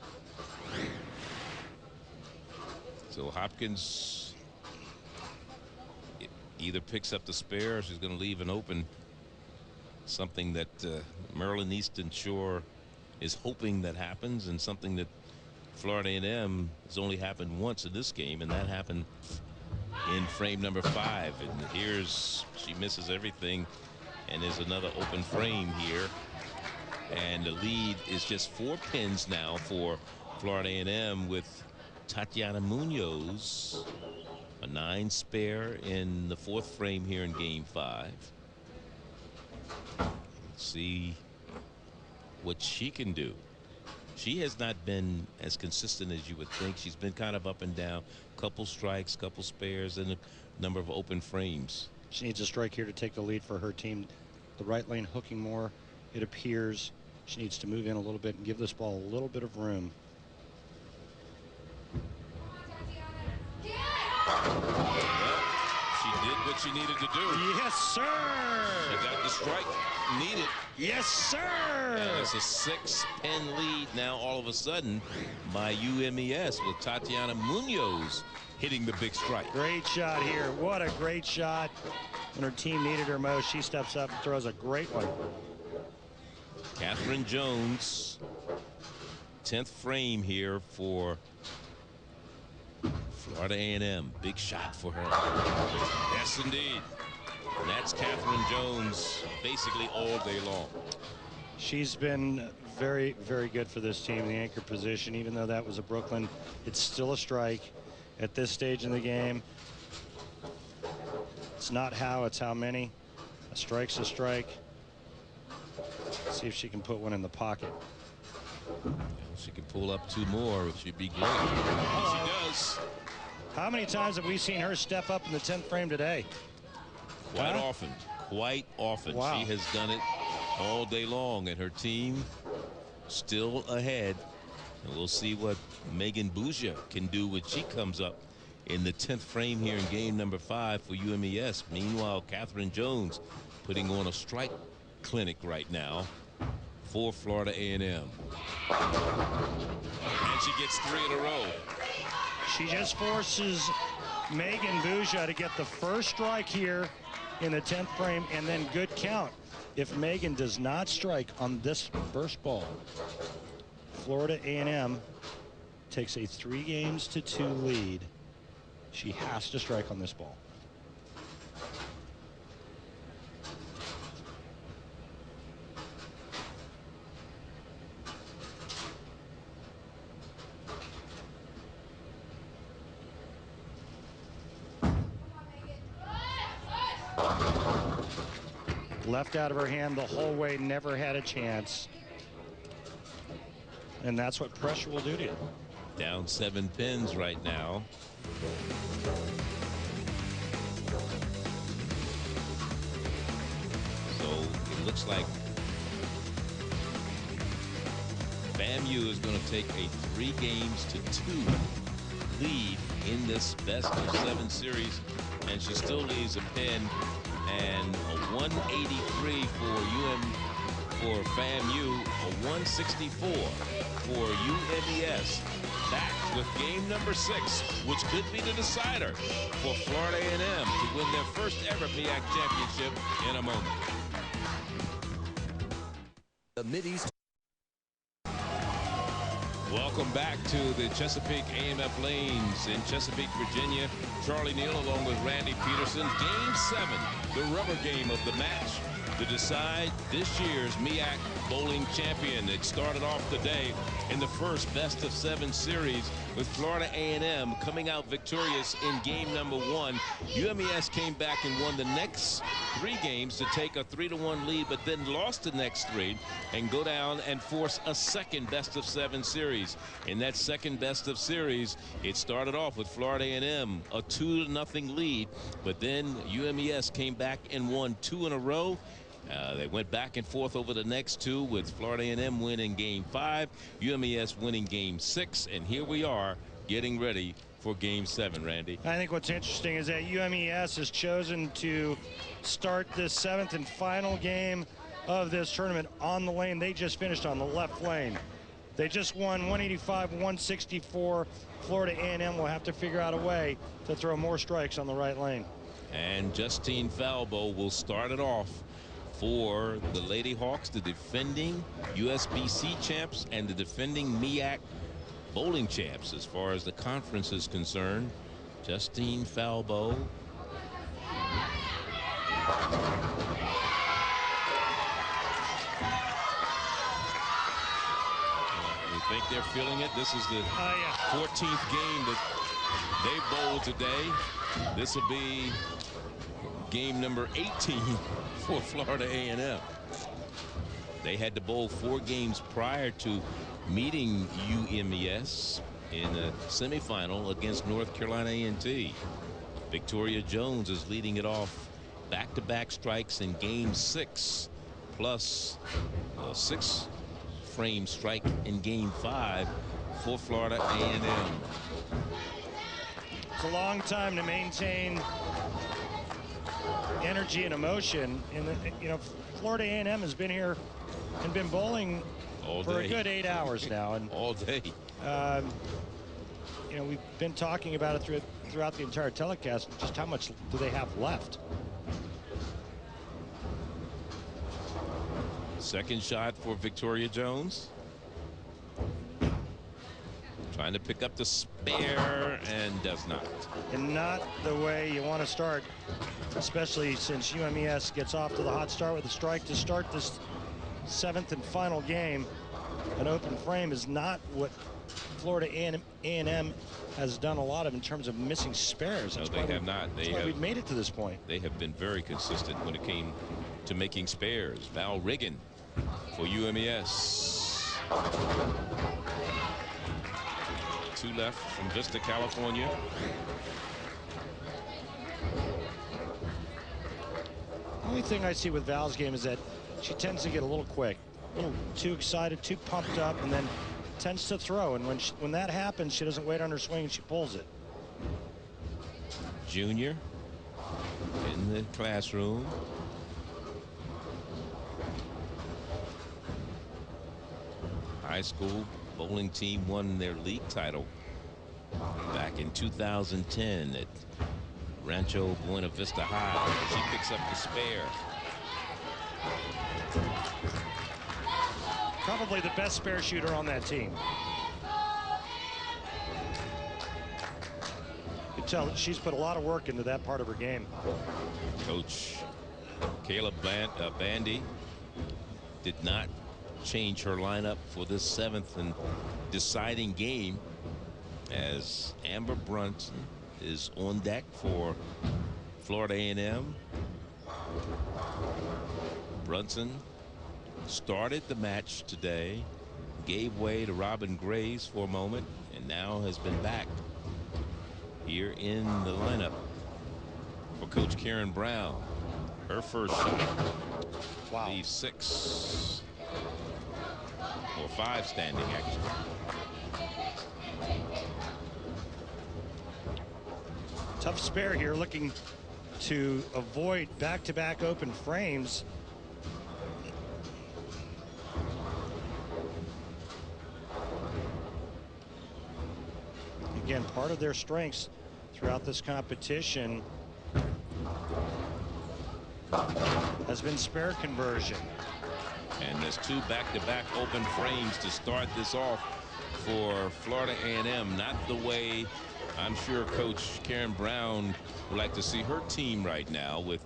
So Hopkins either picks up the spare or she's going to leave an open. Something that Maryland Eastern Shore is hoping that happens, and something that Florida A&M has only happened once in this game, and that happened in frame number 5. And here's, she misses everything, and there's another open frame here. And the lead is just 4 pins now for Florida A&M, with Tatiana Munoz, a 9 spare in the 4th frame here in game 5. Let's see what she can do. She has not been as consistent as you would think. She's been kind of up and down. Couple strikes, couple spares, and a number of open frames. She needs a strike here to take the lead for her team. The right lane hooking more, it appears. She needs to move in a little bit and give this ball a little bit of room. Well, she did what she needed to do. Yes, sir. She got the strike needed. Yes, sir. And it's a 6-pin lead now all of a sudden by UMES, with Tatiana Munoz hitting the big strike. Great shot here. What a great shot. When her team needed her most, she steps up and throws a great one. Catherine Jones, 10th frame here for Florida A&M. Big shot for her. Yes, indeed. And that's Catherine Jones basically all day long. She's been very, very good for this team in the anchor position. Even though that was a Brooklyn, it's still a strike at this stage in the game. It's not how, it's how many. A strike's a strike. Let's see if she can put one in the pocket. Well, she can pull up 2 more, which would be great. She does. How many times have we seen her step up in the 10th frame today? Quite often. Quite often. Wow. She has done it all day long, and her team still ahead. And we'll see what Megan Bougia can do when she comes up in the 10th frame here in game number 5 for UMES. Meanwhile, Catherine Jones putting on a strike clinic right now for Florida A&M. And she gets 3 in a row. She just forces Megan Bougia to get the first strike here in the 10th frame, and then good count. If Megan does not strike on this first ball, Florida A&M takes a 3-2 lead. She has to strike on this ball. Left out of her hand the whole way, never had a chance. And that's what pressure will do to you. Down 7 pins right now. So it looks like FAMU is going to take a 3-games-to-2 lead in this best-of-7 series, and she still leaves a pin, and a 183 for FAMU, a 164 for UMES. Back with game number 6, which could be the decider for Florida A&M to win their first ever MEAC championship in a moment. The Mideast. Welcome back to the Chesapeake AMF Lanes in Chesapeake, Virginia. Charlie Neal along with Randy Peterson. Game 7, the rubber game of the match to decide this year's MEAC bowling champion. It started off the day in the first best-of-7 series with Florida A&M coming out victorious in game number 1. UMES came back and won the next 3 games to take a 3-1 lead, but then lost the next 3 and go down and force a second best-of-7 series. In that second best-of-series, it started off with Florida A&M a 2-0 lead, but then UMES came back and won 2 in a row. They went back and forth over the next 2 with Florida A&M winning game 5, UMES winning game 6, and here we are getting ready for game 7, Randy. I think what's interesting is that UMES has chosen to start this 7th and final game of this tournament on the lane. They just finished on the left lane. They just won 185-164. Florida A&M will have to figure out a way to throw more strikes on the right lane. And Justine Falbo will start it off for the Lady Hawks, the defending USBC champs and the defending MEAC bowling champs as far as the conference is concerned. Justine Falbo. You think they're feeling it? This is the 14th game that they bowled today. This will be game number 18 for Florida A&M. They had to bowl 4 games prior to meeting UMES in a semifinal against North Carolina A&T. Victoria Jones is leading it off. Back-to-back strikes in game 6, plus a 6-frame strike in game 5 for Florida A&M. It's a long time to maintain energy and emotion. And you know, Florida A&M has been here and been bowling all for day. a good 8 hours now, and all day. You know, we've been talking about it throughout the entire telecast. Just how much do they have left? Second shot for Victoria Jones. Trying to pick up the spare and does not. And not the way you want to start, especially since UMES gets off to the hot start with a strike to start this 7th and final game. An open frame is not what Florida A&M has done a lot of in terms of missing spares. No, they have not. We've made it to this point. They have been very consistent when it came to making spares. Val Riggin for UMES. 2 left from Vista, California. The only thing I see with Val's game is that she tends to get a little quick, a little too excited, too pumped up, and then tends to throw. And when that happens, she doesn't wait on her swing and she pulls it. Junior in the classroom. High school bowling team won their league title back in 2010 at Rancho Buena Vista High. She picks up the spare. Probably the best spare shooter on that team. You can tell that she's put a lot of work into that part of her game. Coach Caleb Bandy did not change her lineup for this 7th and deciding game, as Amber Brunson is on deck for Florida A&M. Brunson started the match today, gave way to Robin Graves for a moment, and now has been back here in the lineup for Coach Karen Brown. Her first shot. Wow. Leaves 6 or 5 standing, actually. Tough spare here, looking to avoid back-to-back open frames. Again, part of their strengths throughout this competition has been spare conversion. And there's 2 back-to-back open frames to start this off for Florida A&M. Not the way I'm sure Coach Karen Brown would like to see her team right now, with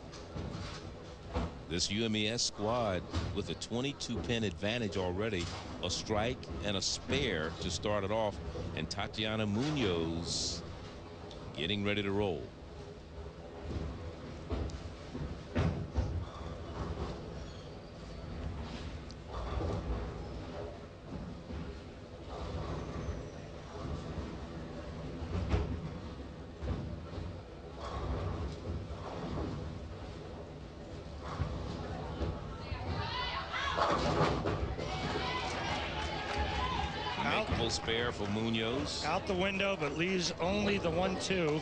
this UMES squad with a 22-pin advantage already, a strike and a spare to start it off, and Tatiana Munoz getting ready to roll. Makeable spare for Munoz. Out the window, but leaves only the 1-2.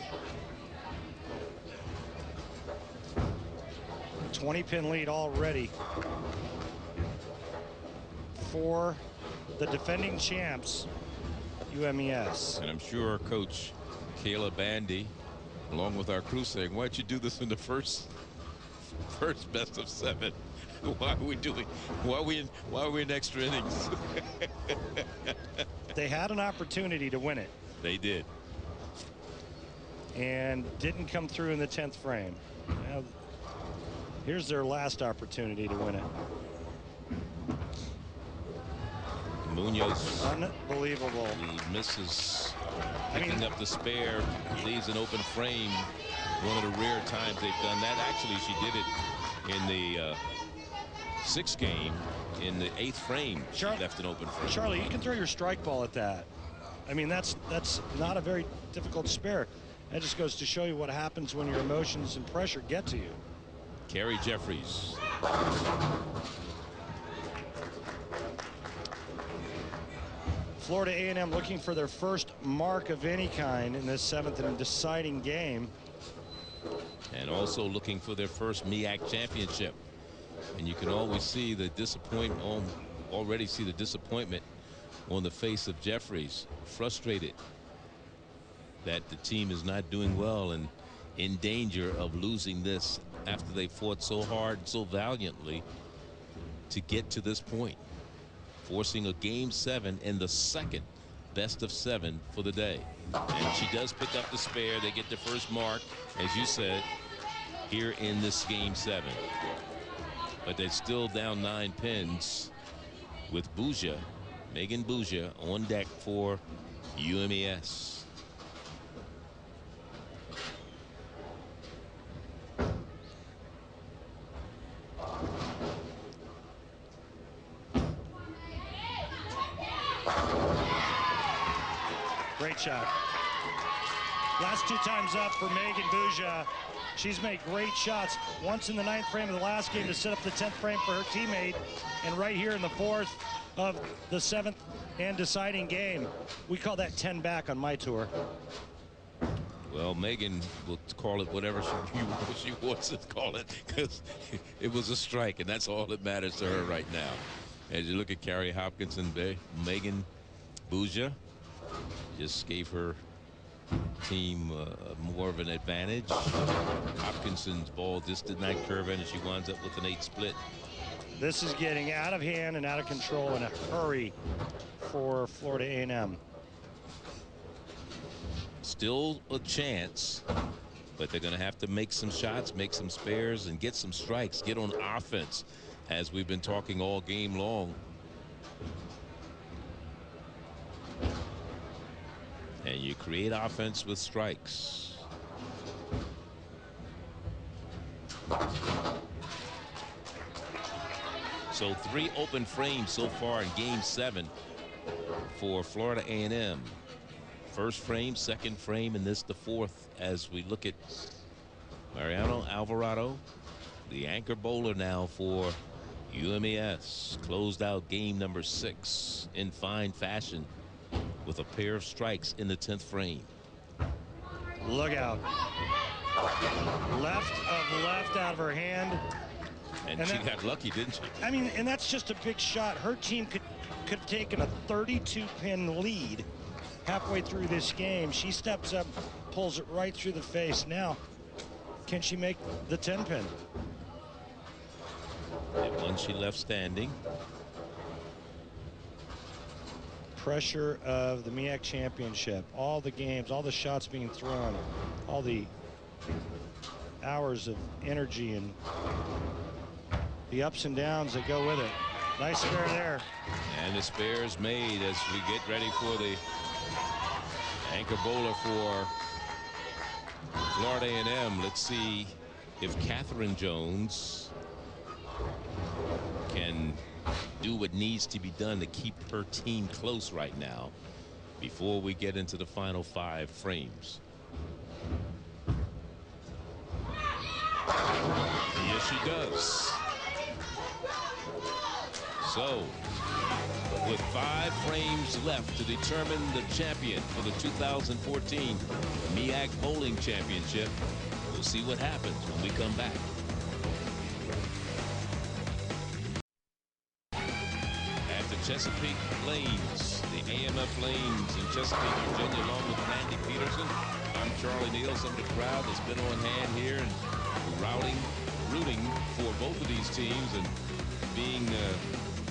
20-pin lead already for the defending champs, UMES. And I'm sure Coach Kayla Bandy, along with our crew, saying, why'd you do this in the first best of 7? Why are we doing? Why are we in extra innings? They had an opportunity to win it. They did. And didn't come through in the 10th frame. Now, here's their last opportunity to win it. Munoz. Unbelievable. Misses picking up the spare, leaves an open frame. One of the rare times they've done that. Actually, she did it in the 6th game. In the 8th frame, she left an open frame. Charlie, you can throw your strike ball at that. I mean, that's not a very difficult spare. That just goes to show you what happens when your emotions and pressure get to you. Carrie Jeffries. Florida A&M looking for their first mark of any kind in this 7th and deciding game. And also looking for their first MEAC championship. And you can always see the disappointment, already see the disappointment on the face of Jeffries, frustrated that the team is not doing well and in danger of losing this after they fought so hard and so valiantly to get to this point, forcing a game 7 in the 2nd best of 7 for the day. And she does pick up the spare. They get the first mark, as you said, here in this game 7. But they're still down 9 pins with Bougia, Megan Bougia, on deck for UMES. Great shot. Last 2 times up for Megan Bougia. She's made great shots. Once in the 9th frame of the last game to set up the 10th frame for her teammate. And right here in the 4th of the 7th and deciding game. We call that 10 back on my tour. Well, Megan will call it whatever she wants to call it, because it was a strike, and that's all that matters to her right now. As you look at Carrie Hopkinson, Megan Bougia just gave her team more of an advantage. Hopkinson's ball just did not curve in, and she winds up with an 8 split. This is getting out of hand and out of control in a hurry for Florida A&M. Still a chance, but they're going to have to make some shots, make some spares, and get some strikes, get on offense, as we've been talking all game long. And you create offense with strikes. So 3 open frames so far in Game 7 for Florida A&M. First frame, second frame, and this the fourth as we look at Mariano Alvarado, the anchor bowler now for UMES. Closed out game number 6 in fine fashion with a pair of strikes in the 10th frame. Look out. Left of left out of her hand. And she got lucky, didn't she? I mean, and that's just a big shot. Her team could have taken a 32-pin lead halfway through this game. She steps up, pulls it right through the face. Now, can she make the 10-pin? And one she left standing. Pressure of the MEAC championship. All the games, all the shots being thrown, all the hours of energy and the ups and downs that go with it. Nice spare there. And the spare is made as we get ready for the anchor bowler for Florida A&M. Let's see if Catherine Jones can do what needs to be done to keep her team close right now before we get into the final 5 frames. Yes, she does. So, with 5 frames left to determine the champion for the 2014 MEAC Bowling Championship, we'll see what happens when we come back. At the Chesapeake Lanes, the AMF Lanes in Chesapeake, Virginia, along with Randy Peterson, I'm Charlie Neal. Some of the crowd that's been on hand here and rooting for both of these teams and being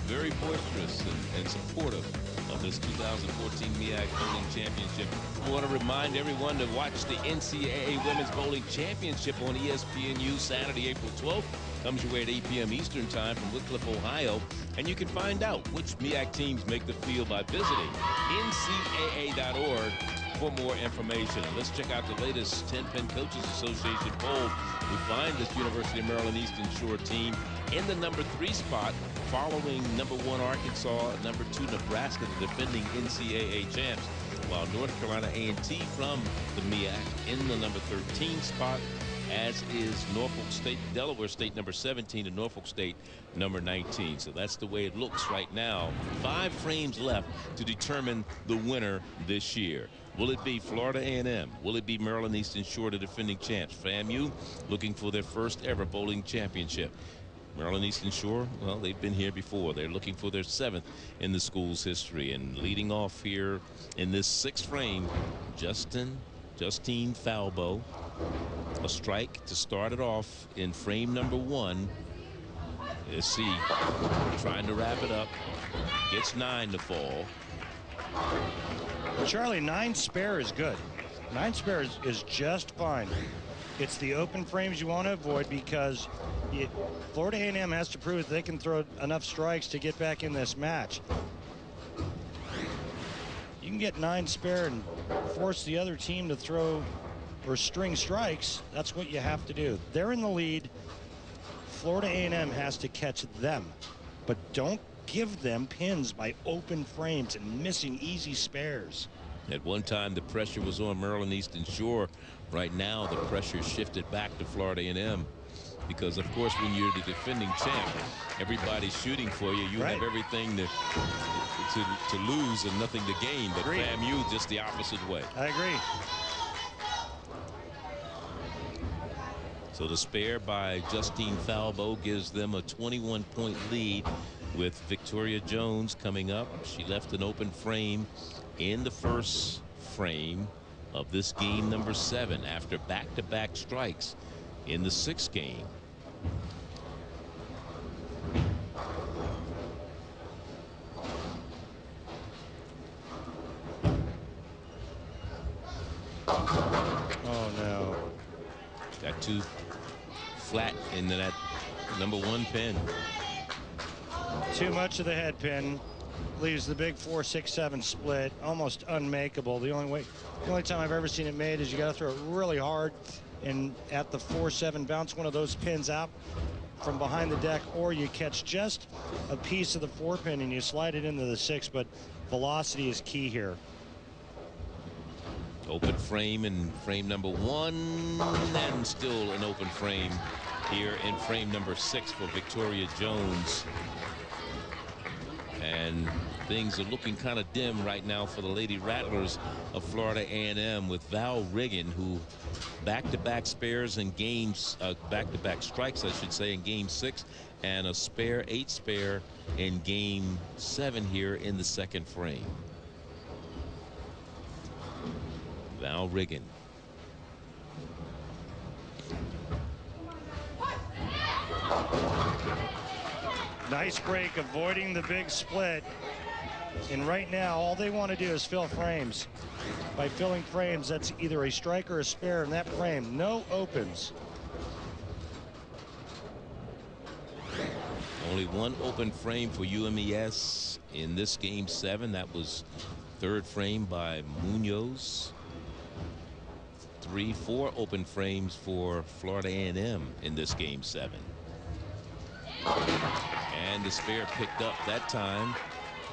very boisterous and supportive of this 2014 MEAC Bowling Championship. I want to remind everyone to watch the NCAA Women's Bowling Championship on ESPNU Saturday, April 12th. Comes your way at 8 p.m. Eastern Time from Wickliffe, Ohio. And you can find out which MEAC teams make the field by visiting ncaa.org for more information. Let's check out the latest 10-Pin Coaches Association poll. We find this University of Maryland Eastern Shore team in the number 3 spot, following number 1 Arkansas, number 2 Nebraska, the defending NCAA champs, while North Carolina A&T from the MEAC in the number 13 spot, as is Norfolk State, Delaware State number 17, and Norfolk State number 19. So that's the way it looks right now. 5 frames left to determine the winner this year. Will it be Florida A&M? Will it be Maryland Eastern Shore, the defending champs? FAMU looking for their first ever bowling championship. Maryland Eastern Shore, well, they've been here before. They're looking for their 7th in the school's history. And leading off here in this 6th frame, Justine Falbo. A strike to start it off in frame number 1. Let's see, trying to wrap it up. Gets 9 to fall. Charlie, 9 spare is good. 9 spare is just fine. It's the open frames you want to avoid because Florida A&M has to prove that they can throw enough strikes to get back in this match. You can get 9 spare and force the other team to throw or string strikes. That's what you have to do. They're in the lead. Florida A&M has to catch them, but don't give them pins by open frames and missing easy spares. At one time, the pressure was on Maryland Eastern Shore. Right now, the pressure shifted back to Florida A&M. Because, of course, when you're the defending champ, everybody's shooting for you. You right. have everything to lose and nothing to gain. But Agreed. FAMU just the opposite way. I agree. So the spare by Justine Falbo gives them a 21-point lead with Victoria Jones coming up. She left an open frame in the first frame of this game number 7 after back-to-back strikes in the 6th game. Oh no. Got 2 flat into that number 1 pin. Too much of the head pin leaves the big 4-6-7 split almost unmakeable. The only time I've ever seen it made is you got to throw it really hard and at the 4-7 bounce one of those pins out from behind the deck, or you catch just a piece of the 4-pin and you slide it into the 6, but velocity is key here. Open frame in frame number 1, and still an open frame here in frame number 6 for Victoria Jones. And things are looking kind of dim right now for the Lady Rattlers of Florida A&M, with Val Riggin, who back-to-back spares in games, back-to-back strikes, I should say, in game 6, and a spare 8 spare in game 7 here in the 2nd frame. Val Riggin. Nice break, avoiding the big split. And right now, all they want to do is fill frames. By filling frames, that's either a strike or a spare in that frame. No opens. Only one open frame for UMES in this game 7. That was 3rd frame by Munoz. 3-4 open frames for Florida A&M in this game 7. And the spare picked up that time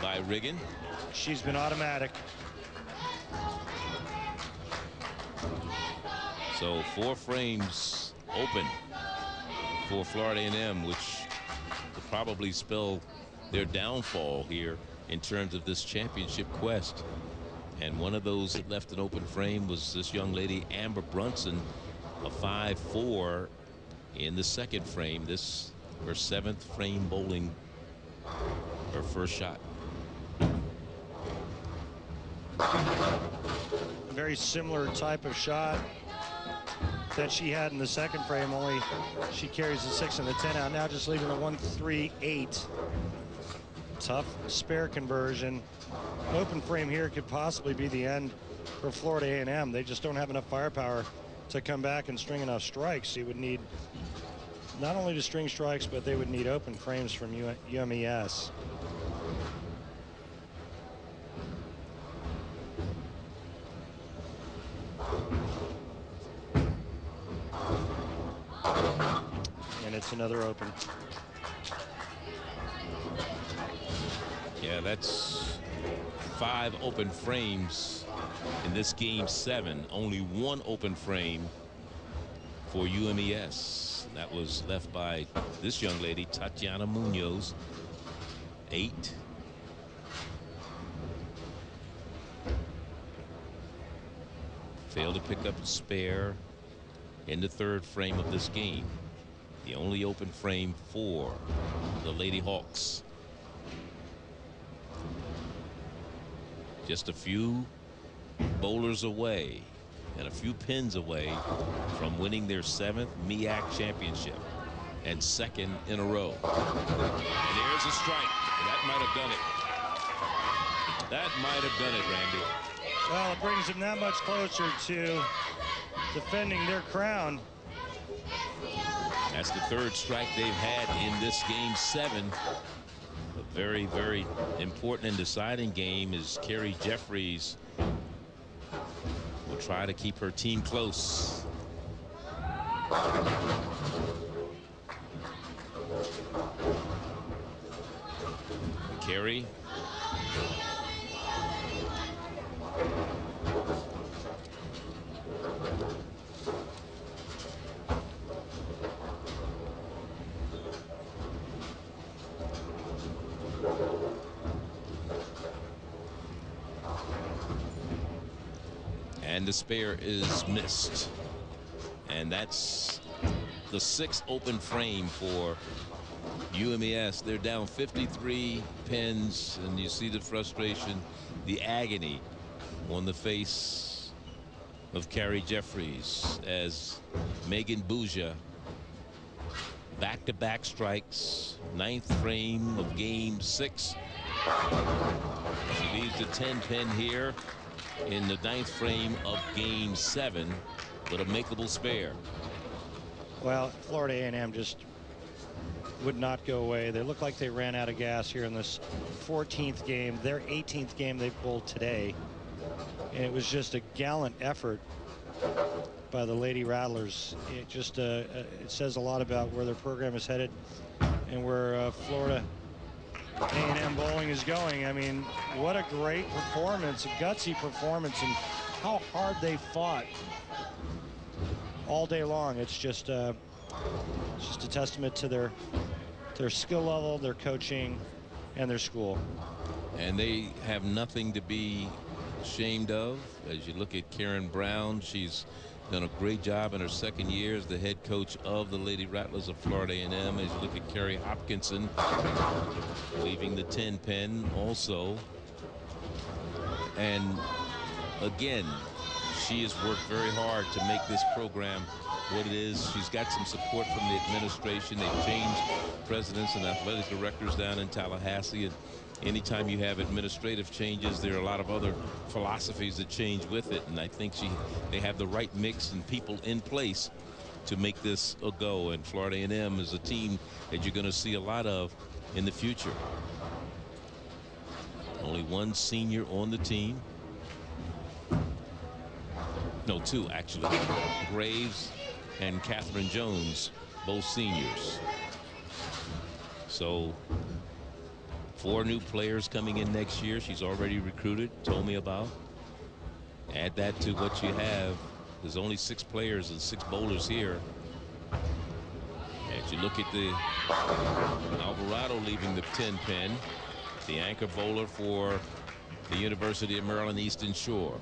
by Riggin. She's been automatic. So 4 frames open for Florida A&M, which will probably spell their downfall here in terms of this championship quest. And one of those that left an open frame was this young lady, Amber Brunson, a 5-4 in the 2nd frame. This her 7th frame bowling, her first shot. A very similar type of shot that she had in the 2nd frame, only she carries the 6 and the 10 out. Now just leaving a 1-3-8. Tough spare conversion. An open frame here could possibly be the end for Florida A&M. They just don't have enough firepower to come back and string enough strikes. You would need not only to string strikes, but they would need open frames from UMES. And it's another open. Yeah, that's 5 open frames in this game 7. Only 1 open frame for UMES. That was left by this young lady, Tatiana Munoz. 8. Failed to pick up a spare in the 3rd frame of this game. The only open frame for the Lady Hawks. Just a few bowlers away and a few pins away from winning their 7th MEAC championship and 2nd in a row. And there's a strike. That might have done it. That might have done it, Randy. Well, it brings them that much closer to defending their crown. That's the 3rd strike they've had in this game 7. A very, very important and deciding game as Carrie Jeffries will try to keep her team close. Carrie. And the spare is missed. And that's the 6th open frame for UMES. They're down 53 pins, and you see the frustration, the agony on the face of Carrie Jeffries as Megan Bouja, back-to-back strikes, 9th frame of game 6. She leaves the 10 pin here in the 9th frame of game 7 with a makeable spare. Well, Florida A&M just would not go away. They look like they ran out of gas here in this 14th game, their 18th game they've bowled today. And it was just a gallant effort by the Lady Rattlers. It just it says a lot about where their program is headed and where Florida A&M bowling is going. I mean, what a great performance, a gutsy performance, and how hard they fought all day long. It's just a testament to their skill level, their coaching, and their school. And they have nothing to be ashamed of. As you look at Karen Brown, she's done a great job in her second year as the head coach of the Lady Rattlers of Florida A&M. As you look at Carrie Hopkinson, leaving the 10 pin also. And again, she has worked very hard to make this program what it is. She's got some support from the administration. They've changed presidents and athletic directors down in Tallahassee. And anytime you have administrative changes, there are a lot of other philosophies that change with it. And I think they have the right mix and people in place to make this a go. And Florida A&M is a team that you're going to see a lot of in the future. Only one senior on the team. No, two actually. Graves and Catherine Jones, both seniors. So 4 new players coming in next year. She's already recruited, told me about. Add that to what you have. There's only 6 players and 6 bowlers here. As you look at the Alvarado leaving the 10 pin, the anchor bowler for the University of Maryland Eastern Shore.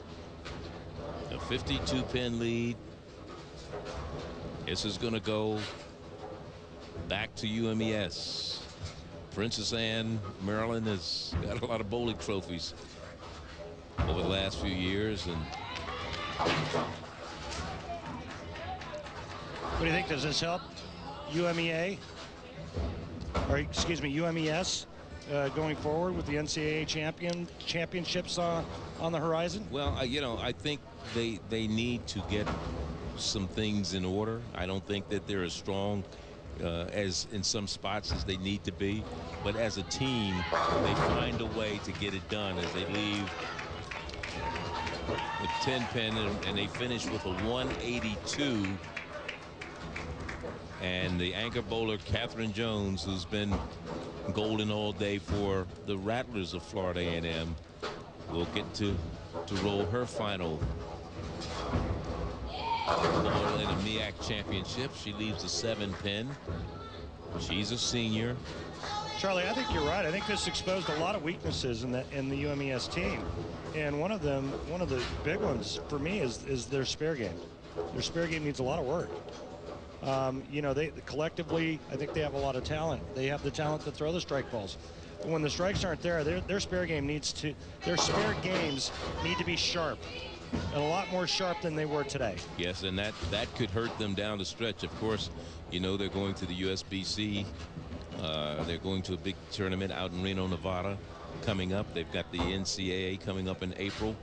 A 52 pin lead. This is going to go back to UMES. Princess Anne, Maryland has got a lot of bowling trophies over the last few years. And what do you think? Does this help UMEA, or excuse me, UMES going forward with the NCAA championships on the horizon? Well, you know, I think they need to get some things in order. I don't think that they're as strong as in some spots as they need to be, but as a team they find a way to get it done as they leave with 10 pin and they finish with a 182. And the anchor bowler Catherine Jones, who's been golden all day for the Rattlers of Florida A&M, will get to roll her final ball in a MEAC championship. She leaves a 7 pin. She's a senior. Charlie, I think you're right. I think this exposed a lot of weaknesses in the UMES team, and one of the big ones for me is their spare game. Their spare game needs a lot of work. You know, they collectively, I think they have a lot of talent. They have the talent to throw the strike balls. But when the strikes aren't there, their spare games need to be sharp, and a lot more sharp than they were today. Yes, and that could hurt them down the stretch. Of course, you know, they're going to the USBC. They're going to a big tournament out in Reno, Nevada coming up. They've got the NCAA coming up in April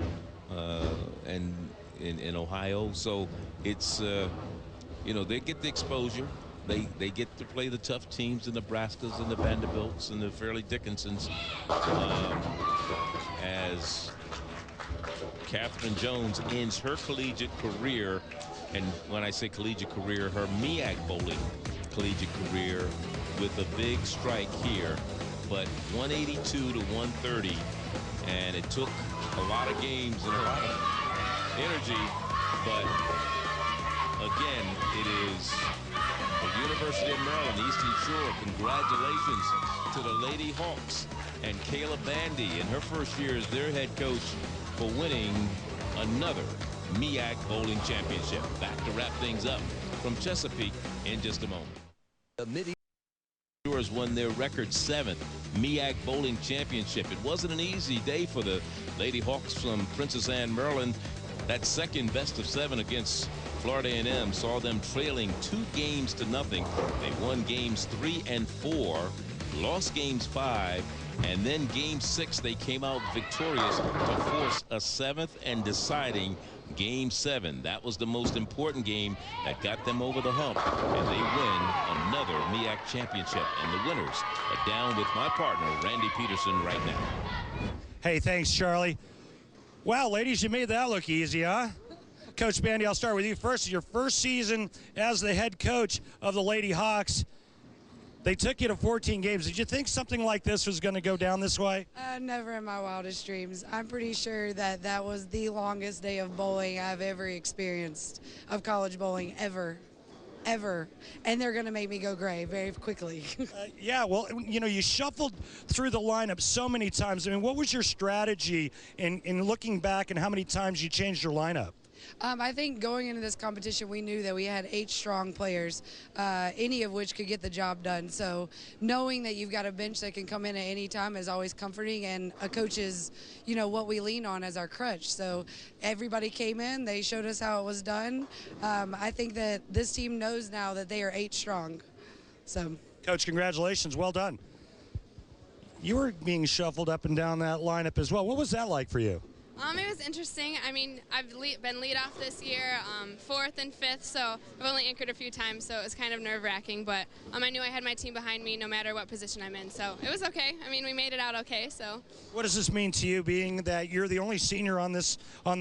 and in Ohio. So it's you know, they get the exposure. They get to play the tough teams, the Nebraskas and the Vanderbilts and the Fairleigh Dickinsons. As Catherine Jones ends her collegiate career, and when I say collegiate career, her MEAC bowling collegiate career, with a big strike here, but 182 to 130, and it took a lot of games and a lot of energy, but again, it is the University of Maryland Eastern Shore. Congratulations to the Lady Hawks and Kayla Bandy in her first year as their head coach for winning another MEAC bowling championship. Back to wrap things up from Chesapeake in just a moment. The Mid-East won their record 7th MEAC bowling championship. It wasn't an easy day for the Lady Hawks from Princess Anne, Maryland. That second best of 7 against Florida A&M saw them trailing 2 games to nothing. They won games 3 and 4, lost games 5, and then game 6 they came out victorious to force a 7th and deciding game 7. That was the most important game that got them over the hump, and they win another MEAC championship. And the winners are down with my partner Randy Peterson right now. Hey, thanks, Charlie. Wow, ladies, you made that look easy, huh? Coach Bandy, I'll start with you first. Your first season as the head coach of the Lady Hawks. They took you to 14 games. Did you think something like this was going to go down this way? Never in my wildest dreams. I'm pretty sure that that was the longest day of bowling I've ever experienced, of college bowling, ever. And they're going to make me go gray very quickly. Yeah, well, you know, you shuffled through the lineup so many times. I mean, what was your strategy in looking back and how many times you changed your lineup? I think going into this competition, we knew that we had 8 strong players, any of which could get the job done. So knowing that you've got a bench that can come in at any time is always comforting, and a coach is, you know, what we lean on as our crutch. So everybody came in, they showed us how it was done. I think that this team knows now that they are 8 strong. So, Coach, congratulations. Well done. You were being shuffled up and down that lineup as well. What was that like for you? It was interesting. I mean, I've been leadoff this year, 4th and 5th, so I've only anchored a few times, so it was kind of nerve-wracking. But I knew I had my team behind me no matter what position I'm in, so it was okay. I mean, we made it out okay. So. What does this mean to you, being that you're the only senior on this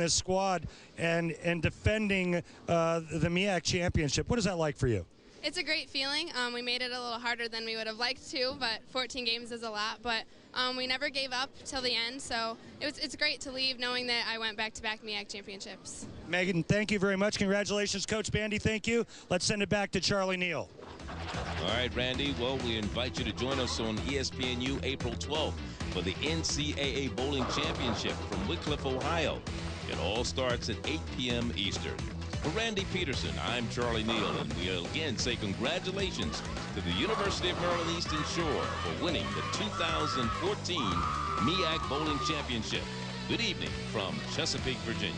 squad and defending the MEAC championship? What is that like for you? It's a great feeling. We made it a little harder than we would have liked to, but 14 games is a lot. But we never gave up till the end, so it's great to leave knowing that I went back-to-back MEAC championships. Megan, thank you very much. Congratulations, Coach Bandy. Thank you. Let's send it back to Charlie Neal. All right, Randy. Well, we invite you to join us on ESPNU April 12th for the NCAA Bowling Championship from Wickliffe, Ohio. It all starts at 8 p.m. Eastern. For Randy Peterson, I'm Charlie Neal, and we'll again say congratulations to the University of Maryland Eastern Shore for winning the 2014 MEAC Bowling Championship. Good evening from Chesapeake, Virginia.